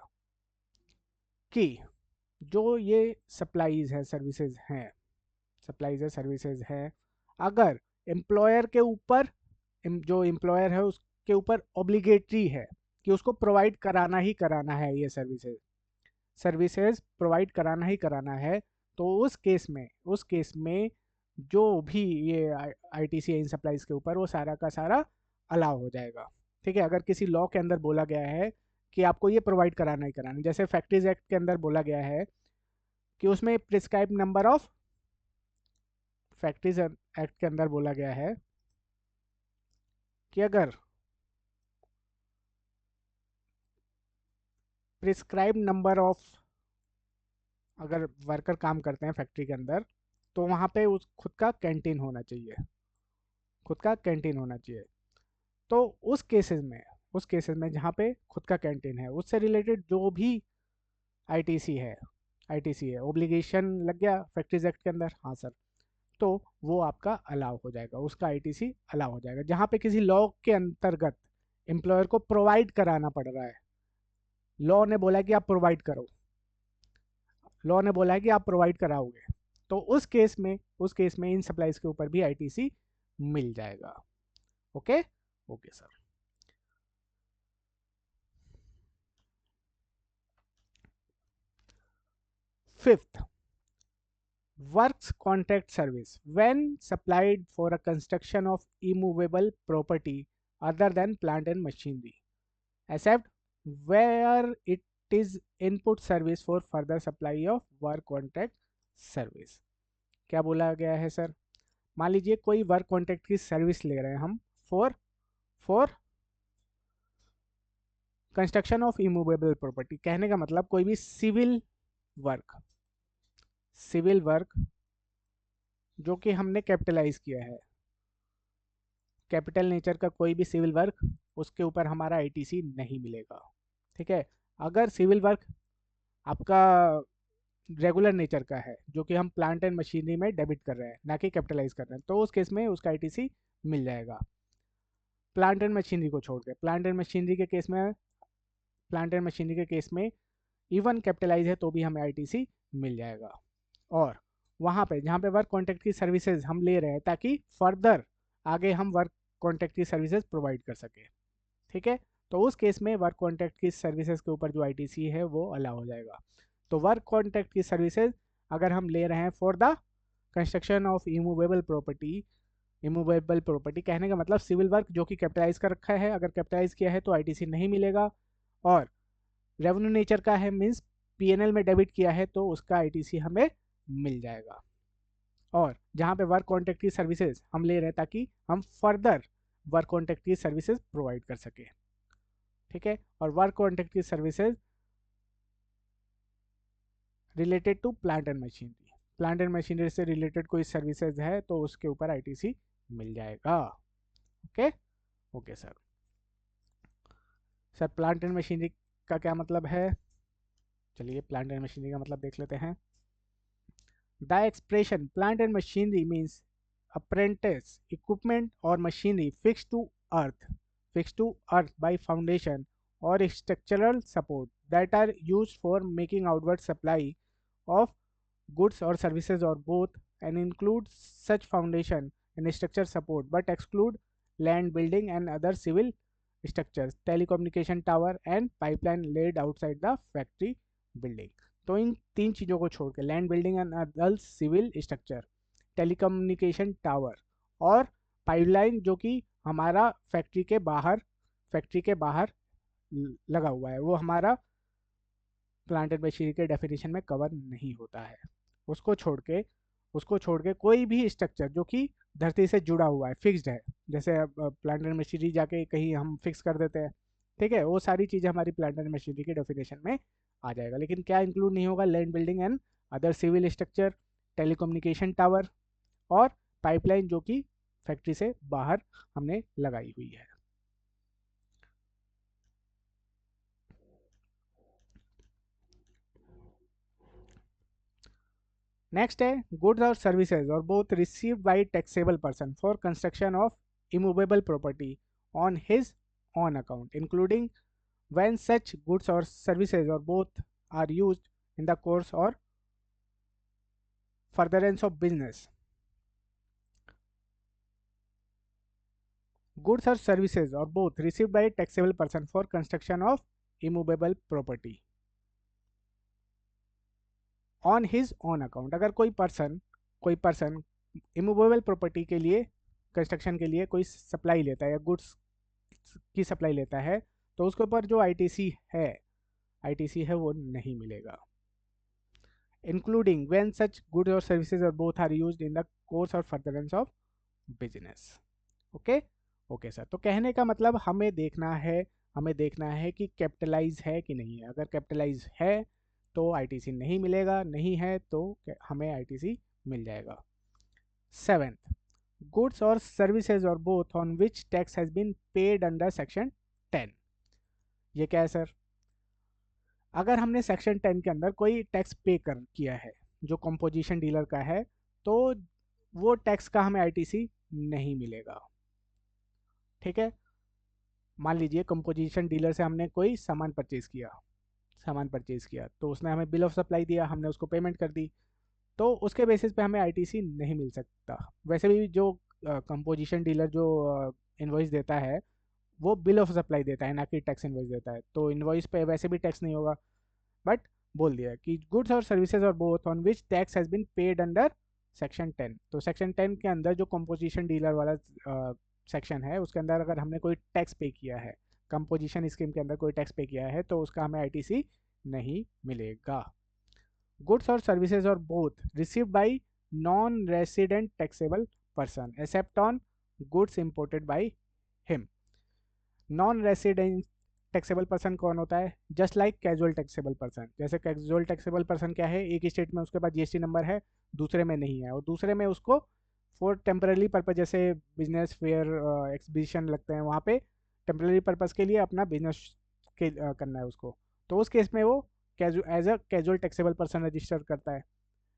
S1: कि जो ये supplies है सर्विसेज हैं, अगर एम्प्लॉयर के ऊपर, जो एम्प्लॉयर है उसके ऊपर ऑब्लिगेटरी है कि उसको प्रोवाइड कराना ही कराना है, ये सर्विसेज प्रोवाइड कराना ही कराना है, तो उस केस में जो भी ये आईटीसी इन सप्लाईज के ऊपर वो सारा का सारा अलाउ हो जाएगा। ठीक है, अगर किसी लॉ के अंदर बोला गया है कि आपको ये प्रोवाइड कराना ही कराना है, जैसे फैक्ट्रीज एक्ट के अंदर बोला गया है कि उसमें prescribe number of, factories act के अंदर बोला गया है कि अगर प्रिस्क्राइब नंबर ऑफ, अगर वर्कर काम करते हैं फैक्ट्री के अंदर, तो वहाँ पे उस खुद का कैंटीन होना चाहिए। तो उस केसेस में जहाँ पे खुद का कैंटीन है, उससे रिलेटेड जो भी आईटीसी है आईटीसी है ओब्लिगेशन लग गया फैक्ट्रीज एक्ट के अंदर, हाँ सर, तो वो आपका अलाउ हो जाएगा, उसका आईटीसी अलाउ हो जाएगा। जहाँ पे किसी लॉ के अंतर्गत एम्प्लॉयर को प्रोवाइड कराना पड़ रहा है, लॉ ने बोला है कि आप प्रोवाइड करो, लॉ ने बोला है कि आप प्रोवाइड कराओगे, तो उस केस में इन सप्लाईज के ऊपर भी आईटीसी मिल जाएगा। Okay, okay sir. Fifth, works contract service when supplied for a construction of immovable property other than plant and machinery, except where it is input service for further supply of work contract service। क्या बोला गया है sir? मान लीजिए कोई work contract की service ले रहे हैं हम for for construction of immovable property, कहने का मतलब कोई भी सिविल वर्क जो कि हमने कैपिटलाइज किया है, कैपिटल नेचर का कोई भी सिविल वर्क, उसके ऊपर हमारा आईटीसी नहीं मिलेगा। ठीक है, अगर सिविल वर्क आपका रेगुलर नेचर का है जो कि हम प्लांट एंड मशीनरी में डेबिट कर रहे हैं ना कि कैपिटलाइज कर रहे हैं, तो उस केस में उसका आईटीसी मिल जाएगा। प्लांट एंड मशीनरी को छोड़ के, प्लांट एंड मशीनरी के केस में इवन कैपिटलाइज है तो भी हमें आईटीसी मिल जाएगा। और वहाँ पे जहाँ पे वर्क कॉन्ट्रैक्ट की सर्विसेज हम ले रहे हैं ताकि फर्दर आगे हम वर्क कॉन्ट्रैक्ट की सर्विसेज प्रोवाइड कर सके, ठीक है, तो उस केस में वर्क कॉन्ट्रैक्ट की सर्विसेज के ऊपर जो आईटीसी है वो अलाउ हो जाएगा। तो वर्क कॉन्ट्रैक्ट की सर्विसेज अगर हम ले रहे हैं for the construction of immovable property, कहने का मतलब सिविल वर्क जो कि कैपिटलाइज कर रखा है, अगर कैपिटलाइज किया है तो आईटीसी नहीं मिलेगा, और रेवेन्यू नेचर का है मीन्स पीएनएल में डेबिट किया है तो उसका आईटीसी हमें मिल जाएगा। और जहाँ पे वर्क कॉन्ट्रैक्ट की सर्विसेज हम ले रहे हैं ताकि हम फर्दर वर्क कॉन्ट्रैक्ट की सर्विसेज प्रोवाइड कर सके, ठीक है, और वर्क कॉन्ट्रैक्ट की services related to plant and machinery से रिलेटेड कोई सर्विसेज है तो उसके ऊपर आईटीसी मिल जाएगा। Okay, okay sir. Sir plant and machinery का क्या मतलब है? चलिए प्लांट एंड मशीनरी का मतलब देख लेते हैं। The expression plant and machinery means apprentice equipment or machinery fixed to earth by foundation or structural support that are used for making outward supply of goods or services or both, and include such foundation and structure support but exclude land building and other civil structures, telecommunication tower and pipeline laid outside the factory building। तो इन तीन चीज़ों को छोड़ के land building and other civil structure, telecommunication tower और pipeline जो कि हमारा फैक्ट्री के बाहर लगा हुआ है वो हमारा प्लांट एंड मशीनरी के डेफिनेशन में कवर नहीं होता है। उसको छोड़ के उसको छोड़ के कोई भी स्ट्रक्चर जो कि धरती से जुड़ा हुआ है, फिक्स्ड है, जैसे अब प्लांट एंड मशीनरी जाके कहीं हम फिक्स कर देते हैं, ठीक है, वो सारी चीज़ें हमारी प्लांट एंड मशीनरी के डेफिनेशन में आ जाएगा। लेकिन क्या इंक्लूड नहीं होगा? Land building and other civil structure, telecommunication tower और पाइपलाइन जो कि फैक्ट्री से बाहर हमने लगाई हुई है। नेक्स्ट है गुड्स और सर्विसेज और both received bye taxable person for construction of immovable property on his on account including when such goods or services or both are used in the course or furtherance of business. Goods or services or both received by a taxable person for construction of immovable property on his own account. अगर कोई person immovable property के लिए, construction के लिए कोई supply लेता है या गुड्स की सप्लाई लेता है, तो उसके ऊपर जो आईटीसी है वो नहीं मिलेगा। इंक्लूडिंग व्हेन सच गुड्स और सर्विसेज और both are used in the course और furtherance of business. Okay okay sir, तो कहने का मतलब हमें देखना है कि कैपिटलाइज है कि नहीं है। अगर कैपिटलाइज है तो आईटीसी नहीं मिलेगा, नहीं है तो हमें आईटीसी मिल जाएगा। 7th, गुड्स और सर्विसेज और both on which tax has been paid under section 10। ये क्या है सर? अगर हमने सेक्शन 10 के अंदर कोई टैक्स पे कर किया है जो कंपोजिशन डीलर का है, तो वो टैक्स का हमें आईटीसी नहीं मिलेगा। ठीक है, मान लीजिए कंपोजिशन डीलर से हमने कोई सामान परचेज किया तो उसने हमें बिल ऑफ सप्लाई दिया, हमने उसको पेमेंट कर दी, तो उसके बेसिस पे हमें आईटीसी नहीं मिल सकता। वैसे भी जो कंपोजिशन डीलर जो इन्वॉइस देता है वो बिल ऑफ सप्लाई देता है, ना कि टैक्स इन्वॉइस देता है, तो इन्वॉइस पे वैसे भी टैक्स नहीं होगा। बट बोल दिया कि गुड्स और सर्विसेज और both on which tax has been paid under section 10। तो सेक्शन 10 के अंदर जो कंपोजिशन डीलर वाला सेक्शन है उसके अंदर अगर हमने कोई टैक्स पे किया है, कंपोजिशन स्कीम के अंदर कोई टैक्स पे किया है, तो उसका हमें आईटीसी नहीं मिलेगा। गुड्स और सर्विसेज और both received bye non resident taxable person except on goods imported by him. Non resident taxable person कौन होता है? Just like casual taxable person. जैसे कैजुअल टैक्सेबल पर्सन क्या है, एक स्टेट में उसके पास जीएसटी नंबर है, दूसरे में नहीं है, और दूसरे में उसको फॉर टेम्पररी पर्पज, जैसे बिजनेस फेयर एग्जीबिशन लगते हैं वहाँ पे टेम्पररी पर्पज के लिए अपना बिजनेस के करना है उसको, तो उस केस में वो as a casual taxable person register करता है।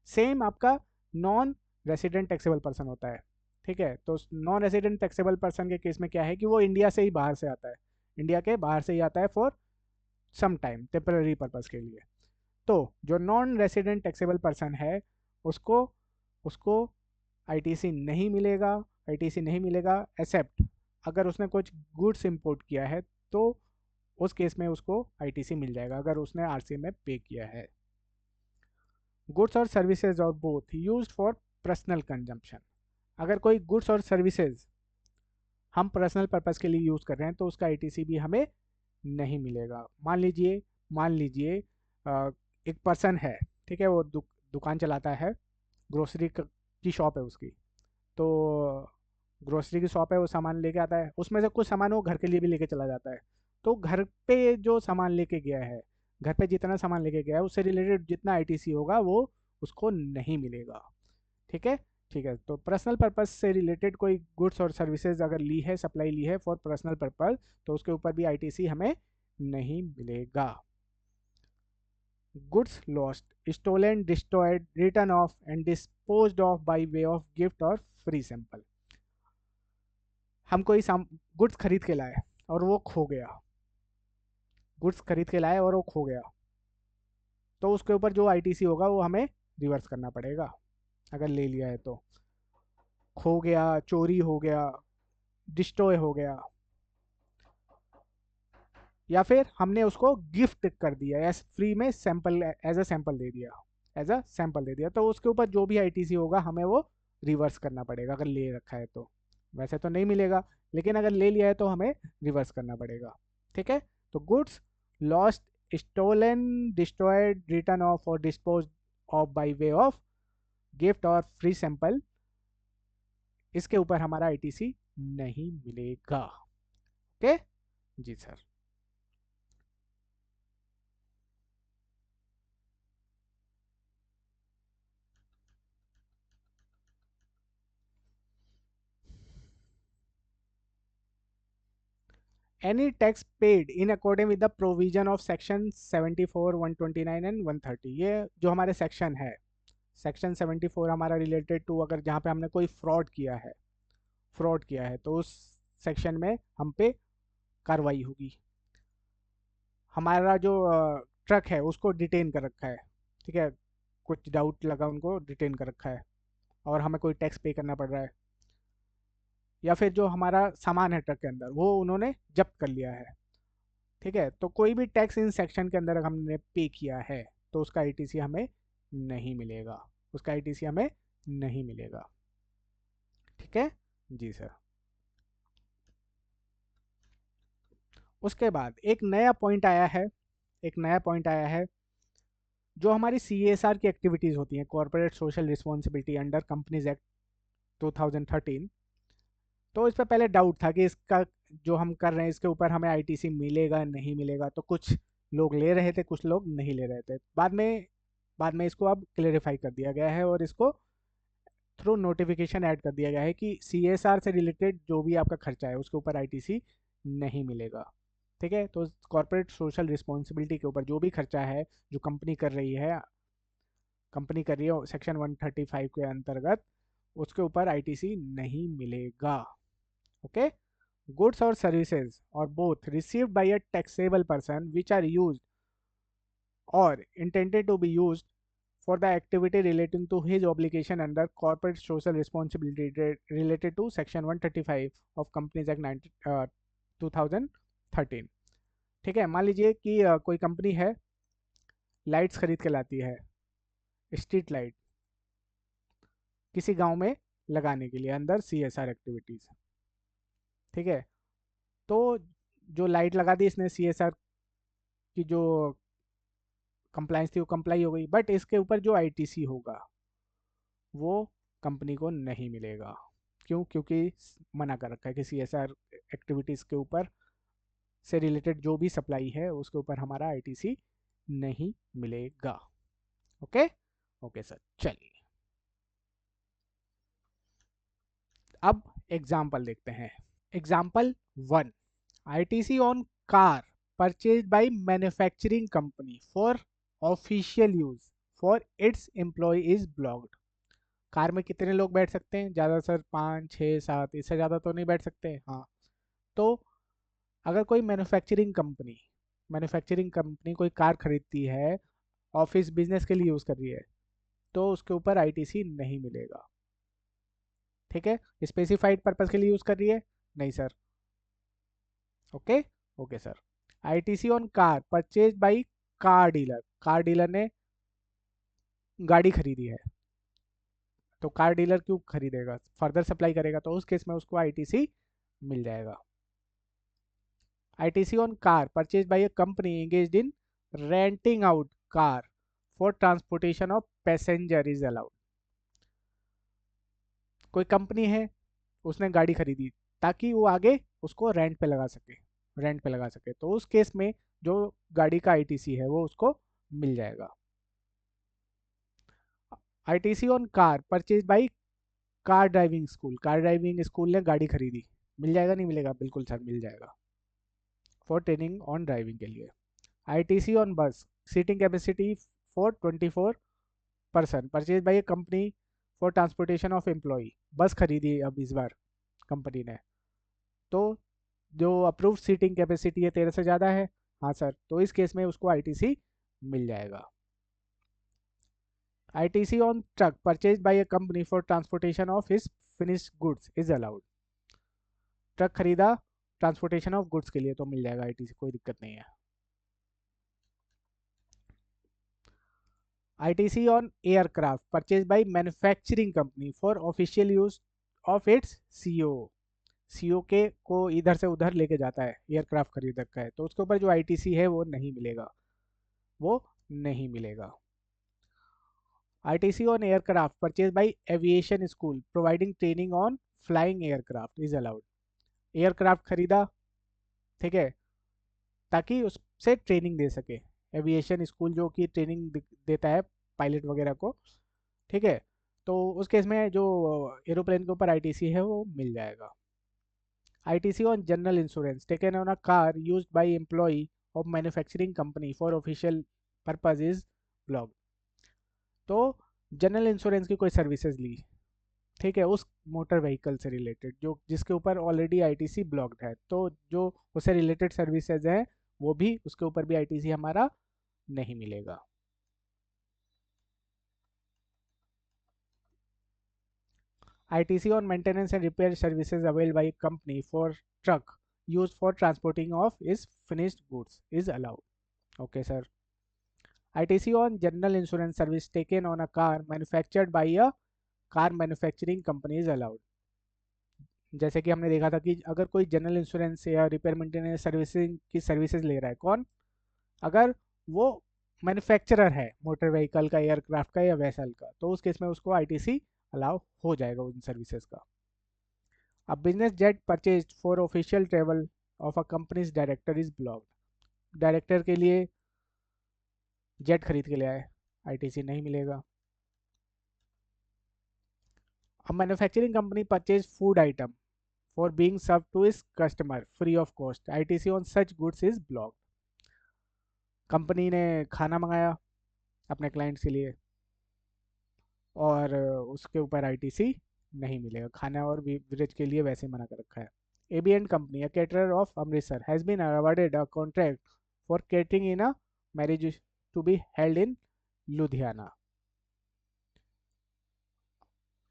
S1: सेम आपका नॉन रेसिडेंट टैक्सेबल पर्सन होता है। ठीक है, तो नॉन रेसिडेंट टैक्सेबल पर्सन के केस में क्या है कि वो इंडिया से ही बाहर से आता है, इंडिया के बाहर से ही आता है for some time temporary purpose के लिए। तो जो नॉन रेसिडेंट टैक्सेबल पर्सन है उसको उसको आईटीसी नहीं मिलेगा एक्सेप्ट अगर उसने कुछ गुड्स इंपोर्ट किया है, तो उस केस में उसको आईटीसी मिल जाएगा अगर उसने आरसी में पे किया है। गुड्स और सर्विसेज और both used for personal consumption. अगर कोई गुड्स और सर्विसेज हम पर्सनल पर्पस के लिए यूज़ कर रहे हैं तो उसका आईटीसी भी हमें नहीं मिलेगा। मान लीजिए एक पर्सन है, ठीक है, वो दुकान चलाता है, ग्रोसरी की शॉप है उसकी, तो ग्रोसरी की शॉप है, वो सामान लेके आता है, उसमें से कुछ सामान वो घर के लिए भी लेके चला जाता है। तो घर पे जो सामान लेके गया है, घर पे जितना सामान लेके गया है उससे रिलेटेड जितना आईटीसी होगा वो उसको नहीं मिलेगा। ठीक है, ठीक है, तो पर्सनल पर्पस से रिलेटेड कोई गुड्स और सर्विसेज अगर ली है, सप्लाई ली है फॉर पर्सनल पर्पस, तो उसके ऊपर भी आईटीसी हमें नहीं मिलेगा। Goods lost, stolen, destroyed, return of and disposed of by way of gift और फ्री सैंपल। हम कोई गुड्स खरीद के लाए और वो खो गया, गुड्स खरीद के लाए और वो खो गया, तो उसके ऊपर जो आईटीसी होगा वो हमें रिवर्स करना पड़ेगा। अगर ले लिया है तो खो गया, चोरी हो गया, डिस्ट्रॉय हो गया, या फिर हमने उसको गिफ्ट कर दिया या फ्री में सैंपल एज अ सैंपल दे दिया, तो उसके ऊपर जो भी आईटीसी होगा हमें वो रिवर्स करना पड़ेगा अगर ले रखा है तो। वैसे तो नहीं मिलेगा, लेकिन अगर ले लिया है तो हमें रिवर्स करना पड़ेगा। ठीक है, तो goods lost, stolen, destroyed, return of और dispose of by way of gift और फ्री सैंपल, इसके ऊपर हमारा आईटीसी नहीं मिलेगा। ओके जी sir. Any tax paid in accordance with the provision of section 74, 129 and 130, ये जो हमारे सेक्शन है, सेक्शन 74 हमारा रिलेटेड टू अगर जहाँ पे हमने कोई फ्रॉड किया है तो उस सेक्शन में हम पे कार्रवाई होगी। हमारा जो ट्रक है उसको डिटेन कर रखा है, ठीक है, कुछ डाउट लगा उनको डिटेन कर रखा है और हमें कोई टैक्स पे करना पड़ रहा है, या फिर जो हमारा सामान है ट्रक के अंदर वो उन्होंने जब्त कर लिया है, ठीक है, तो कोई भी टैक्स इन सेक्शन के अंदर हमने पे किया है तो उसका आईटीसी हमें नहीं मिलेगा, उसका आईटीसी हमें नहीं मिलेगा। ठीक है जी सर। उसके बाद एक नया पॉइंट आया है, जो हमारी सीएसआर की एक्टिविटीज़ होती हैं, corporate social responsibility under companies act 2013। तो इस पर पहले डाउट था कि इसका जो हम कर रहे हैं इसके ऊपर हमें आईटीसी मिलेगा नहीं मिलेगा, तो कुछ लोग ले रहे थे कुछ लोग नहीं ले रहे थे। बाद में इसको अब क्लेरिफाई कर दिया गया है और इसको थ्रू नोटिफिकेशन ऐड कर दिया गया है कि सीएसआर से रिलेटेड जो भी आपका खर्चा है उसके ऊपर आईटीसी नहीं मिलेगा। ठीक है, तो कॉर्पोरेट सोशल रिस्पॉन्सिबिलिटी के ऊपर जो भी खर्चा है जो कंपनी कर रही है सेक्शन 135 के अंतर्गत, उसके ऊपर आईटीसी नहीं मिलेगा। ओके। गुड्स और सर्विसेज और both received by a taxable person which are used or intended to be used for the activity relating to his obligation under corporate social responsibility related to section 135 of companies act 2013। ठीक है, मान लीजिए कि कोई company है, lights खरीद के लाती है, स्ट्रीट लाइट, किसी गांव में लगाने के लिए अंदर सीएसआर एक्टिविटीज। ठीक है, तो जो लाइट लगा दी इसने, सीएसआर की जो कंप्लाइंस थी वो कंप्लाई हो गई, बट इसके ऊपर जो आईटीसी होगा वो कंपनी को नहीं मिलेगा। क्यों? क्योंकि मना कर रखा है कि सीएसआर एक्टिविटीज़ के ऊपर से रिलेटेड जो भी सप्लाई है उसके ऊपर हमारा आईटीसी नहीं मिलेगा। ओके ओके सर, चलिए अब एग्जाम्पल देखते हैं। Example 1, ITC on car purchase by manufacturing company for official use for its employ is blocked. Car में कितने लोग बैठ सकते हैं? ज़्यादा सर 5 6 7, इससे ज़्यादा तो नहीं बैठ सकते। हाँ, तो अगर कोई मैन्युफैक्चरिंग कंपनी कोई कार खरीदती है, ऑफिस बिजनेस के लिए यूज़ कर रही है, तो उसके ऊपर आईटीसी नहीं मिलेगा। ठीक है, स्पेसिफाइड पर्पस के लिए यूज़ कर रही है, नहीं sir. Okay okay sir. ITC on car purchase by car dealer ने गाड़ी खरीदी है, तो कार डीलर क्यों खरीदेगा? फर्दर सप्लाई करेगा, तो उस केस में उसको आईटीसी मिल जाएगा। ITC on car purchased by a company engaged in renting out car for transportation of passenger is allowed। कोई कंपनी है, उसने गाड़ी खरीदी ताकि वो आगे उसको रेंट पे लगा सके, तो उस केस में जो गाड़ी का आईटीसी है वो उसको मिल जाएगा। ITC on car purchase by car driving school ने गाड़ी खरीदी, मिल जाएगा नहीं मिलेगा? बिल्कुल सर, मिल जाएगा, फॉर ट्रेनिंग ऑन ड्राइविंग के लिए। ITC on bus seating capacity for 24 person purchase by a company for transportation of employ. Bus खरीदी अब इस बार कंपनी ने, तो जो अप्रूव्ड सीटिंग कैपेसिटी है 13 से ज़्यादा है। हाँ सर, तो इस केस में उसको आईटीसी मिल जाएगा। ITC on truck purchase by a company for transportation of his finish goods is allowed. Truck खरीदा ट्रांसपोर्टेशन ऑफ गुड्स के लिए, तो मिल जाएगा आईटीसी, कोई दिक्कत नहीं है। ITC on aircraft purchased by manufacturing company for official use of its CO। CO के को इधर से उधर लेके जाता है, एयरक्राफ्ट खरीद रखा है, तो उसके ऊपर जो आईटीसी है वो नहीं मिलेगा, वो नहीं मिलेगा। ITC on aircraft purchase by aviation school providing training on flying aircraft is allowed. Aircraft खरीदा, ठीक है, ताकि उससे ट्रेनिंग दे सके, एविएशन स्कूल जो कि ट्रेनिंग देता है पायलट वगैरह को, ठीक है, तो उस केस में जो एरोप्लेन के ऊपर आईटीसी है वो मिल जाएगा। ITC on general insurance taken on a car used by employ of manufacturing company for official purpose is block. तो जनरल इंश्योरेंस की कोई सर्विसेज ली, ठीक है, उस मोटर व्हीकल से रिलेटेड जो जिसके ऊपर ऑलरेडी आईटीसी ब्लॉक्ड है, तो जो उससे रिलेटेड सर्विसेज है वो भी उसके ऊपर भी आईटीसी हमारा नहीं मिलेगा। ITC on maintenance and repair services availed by a company for truck used for transporting of its finished goods is allowed. Okay, sir. ITC on general insurance service taken on a car manufactured by a car manufacturing company is allowed. जैसे कि हमने देखा था कि अगर कोई general insurance या repair maintenance servicing की सर्विसेज ले रहा है कौन, अगर वो मैन्युफैक्चरर है मोटर व्हीकल का, एयरक्राफ्ट का या वेसल का, तो उस केस में उसको आईटीसी अलाउ हो जाएगा उन सर्विसेज का। A business jet purchased for official travel of a company's director is blocked. Director के लिए जेट खरीद के ले आए, आईटीसी नहीं मिलेगा। A manufacturing company purchased food item for being served to its customer free of cost. ITC on such goods is blocked. Company ने खाना मंगाया अपने क्लाइंट्स के लिए और उसके ऊपर आईटीसी नहीं मिलेगा, खाना और बेवरेज के लिए वैसे मना कर रखा है। ABN company, a caterer of Amritsar, has been awarded a contract for catering in a marriage to be held in Ludhiana,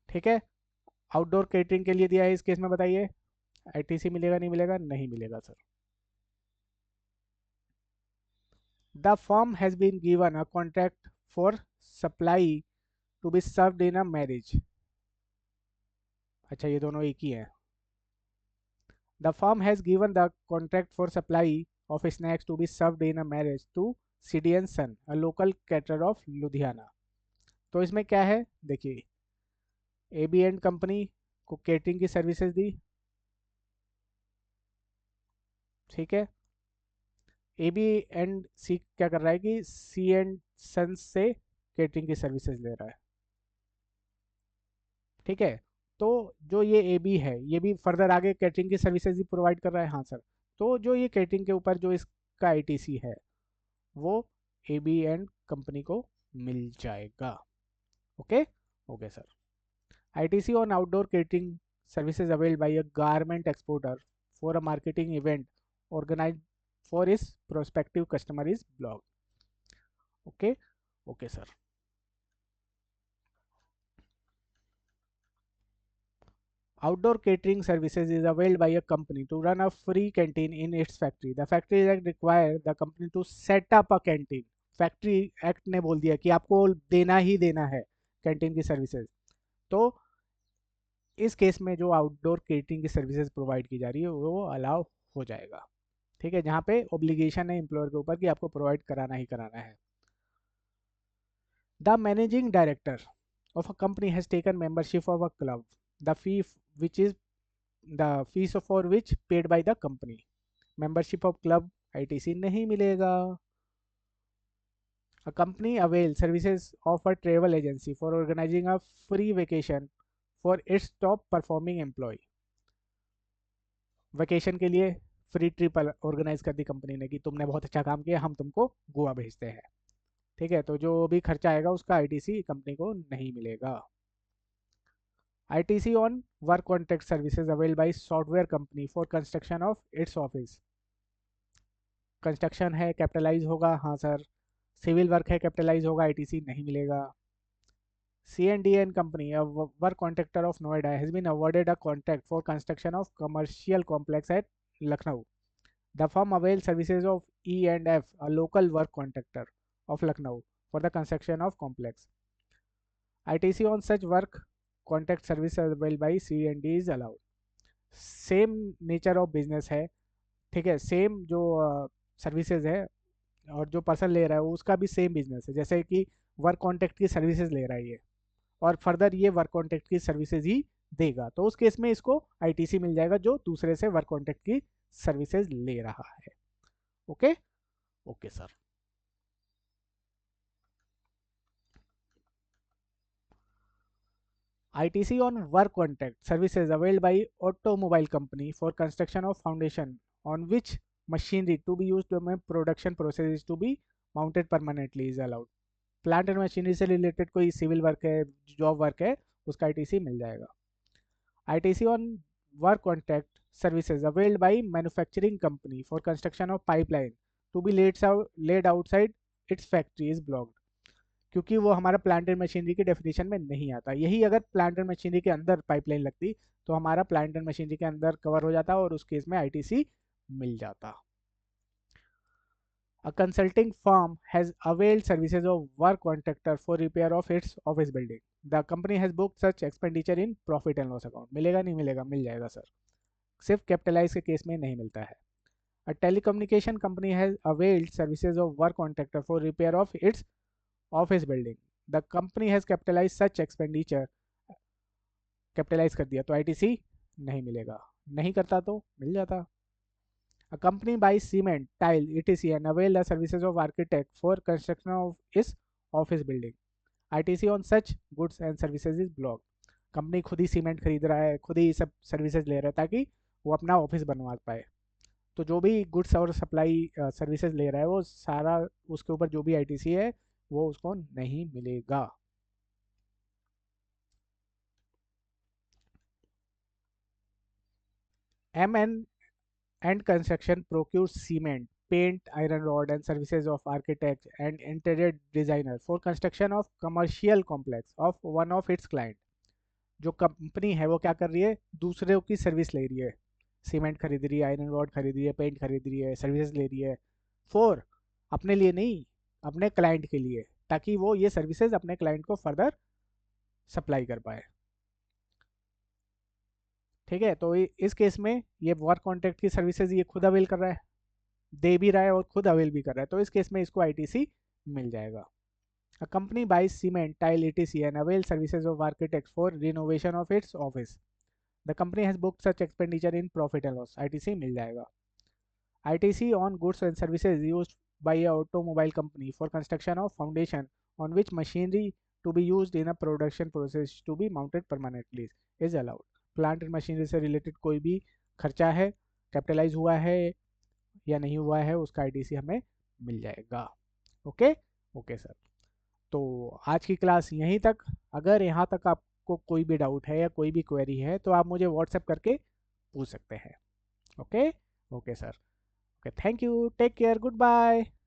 S1: ठीक है। आउटडोर केटरिंग के लिए दिया है इस केस में, बताइए आईटीसी मिलेगा नहीं मिलेगा? नहीं मिलेगा सर। The firm has been given a contract for supply to be served in a marriage. अच्छा, ये दोनों एक ही है। The firm has given the contract for supply of snacks to be served in a marriage to CDN Sun, a local caterer of Ludhiana. तो इसमें क्या है देखिए, AB एंड कंपनी को केटरिंग की सर्विसेज दी, ठीक है। AB एंड सी क्या कर रहा है कि सी एंड सन से केटरिंग की सर्विसेज ले रहा है, ठीक है। तो जो ये AB है ये भी फर्दर आगे केटरिंग की सर्विसेज भी प्रोवाइड कर रहा है, हाँ सर। तो जो ये केटरिंग के ऊपर जो इसका आईटीसी है वो AB एंड कंपनी को मिल जाएगा। Okay, okay sir. ITC on outdoor catering services availed by a garment exporter for a marketing event organized for his prospective customer is blocked. Okay, okay sir. Outdoor catering services is availed by a company to run a free canteen in its factory. The Factory Act require the company to set up a canteen. Factory act ने बोल दिया कि आपको देना ही देना है canteen की services. तो इस केस में जो आउटडोर केटरिंग की सर्विसेज प्रोवाइड की जा रही है वो अलाउ हो जाएगा, ठीक है, जहाँ पे ओब्लिगेशन है एम्प्लॉयर के ऊपर कि आपको प्रोवाइड कराना ही कराना है। The managing director of a company has taken membership of a club, the fee which is the fees for which paid by the company. Membership of club ITC नहीं मिलेगा। A company avails services of a travel agency for organizing a free vacation for its top performing employee. Vacation के लिए free trip organise कर दी company ने कि तुमने बहुत अच्छा काम किया, हम तुमको गोवा भेजते हैं, ठीक है। तो जो भी खर्चा आएगा उसका आईटीसी कंपनी को नहीं मिलेगा। ITC on work contract services availed bye software company for construction of its office. Construction है कैपिटलाइज होगा, हाँ सर। सिविल वर्क है कैपिटलाइज होगा, आईटीसी नहीं मिलेगा। C&DN Company, a work contractor of Noida, has been awarded a contract for construction of commercial complex at Lucknow. The firm avails services of E&F, a local work contractor of Lucknow, for the construction of complex. ITC on such work contract services availed by C&D is allowed. Same nature of business है, ठीक है, same जो services है और जो person ले रहा है उसका भी सेम बिजनेस है, जैसे कि वर्क कॉन्ट्रैक्ट की सर्विसेज ले रहा है ये, और फर्दर ये वर्क कॉन्ट्रैक्ट की सर्विसेज ही देगा, तो उस केस में इसको आईटीसी मिल जाएगा जो दूसरे से वर्क कॉन्ट्रैक्ट की सर्विसेज ले रहा है। Okay. Okay sir. ITC on work contract services availed by automobile company for construction of foundation on which machinery to be used in production process is to be mounted permanently is allowed। Plant and machinery से related कोई civil work है, job work है, उसका ITC मिल जाएगा। ITC on work contract services availed by manufacturing company for construction of pipeline to be laid outside its factory is blocked, क्योंकि वो हमारा प्लांट एंड मशीनरी की डेफिनेशन में नहीं आता। यही अगर प्लांट एंड मशीनरी के अंदर पाइपलाइन लगती तो हमारा प्लांट एंड मशीनरी के अंदर कवर हो जाता और उस केस में आईटीसी मिल जाता। A consulting firm has availed services of work contractor for repair of its office building. The company has booked such expenditure in profit and loss account। मिलेगा नहीं मिलेगा, मिल जाएगा सर, सिर्फ कैपिटलाइज के केस में नहीं मिलता है। A telecommunication company has availed services of work contractor for repair of its office building। The company has capitalized such expenditure, capitalize कर दिया तो आईटीसी नहीं मिलेगा, नहीं करता तो मिल जाता। A company buys cement, tile, etc. and avail the services of architect for construction of its office building। ITC on such goods and services is blocked। Company खुद ही सीमेंट खरीद रहा है, खुद ही सब सर्विसेज ले रहा है ताकि वो अपना ऑफिस बनवा पाए, तो जो भी गुड्स और सप्लाई सर्विसेज ले रहा है वो सारा उसके ऊपर जो भी आईटीसी है वो उसको नहीं मिलेगा। M N and construction procures cement, paint, iron rod and services of architect and interior designer for construction of commercial complex of one of its client। जो कंपनी है वो क्या कर रही है, दूसरे की सर्विस ले रही है, सीमेंट खरीद रही है, आयरन रॉड खरीद रही है, पेंट खरीद रही है, सर्विसेज ले रही है फॉर, अपने लिए नहीं, अपने क्लाइंट के लिए, ताकि वो ये सर्विसेज अपने क्लाइंट को फर्दर सप्लाई कर पाए। ठीक है, तो इस केस में ये वर्क कॉन्ट्रैक्ट की सर्विसेज ये खुद अवेल कर रहा है, दे भी रहा है और खुद अवेल भी कर रहा है, तो इस केस में इसको आईटीसी मिल जाएगा। A company buys cement, tile, etc. and avails services of architects for renovation of its office। The company has booked such expenditure in profit and loss। ITC मिल जाएगा। ITC on goods and services used by a automobile company for construction of foundation on which machinery to be used in a production process to be mounted permanently is allowed। Plant and machinery से related कोई भी खर्चा है, capitalise हुआ है या नहीं हुआ है, उसका आईटीसी हमें मिल जाएगा। ओके। Okay sir. तो आज की क्लास यहीं तक। अगर यहाँ तक आपको कोई भी डाउट है या कोई भी क्वेरी है तो आप मुझे व्हाट्सएप करके पूछ सकते हैं। Okay. Okay sir. Okay, thank you, take care, good bye.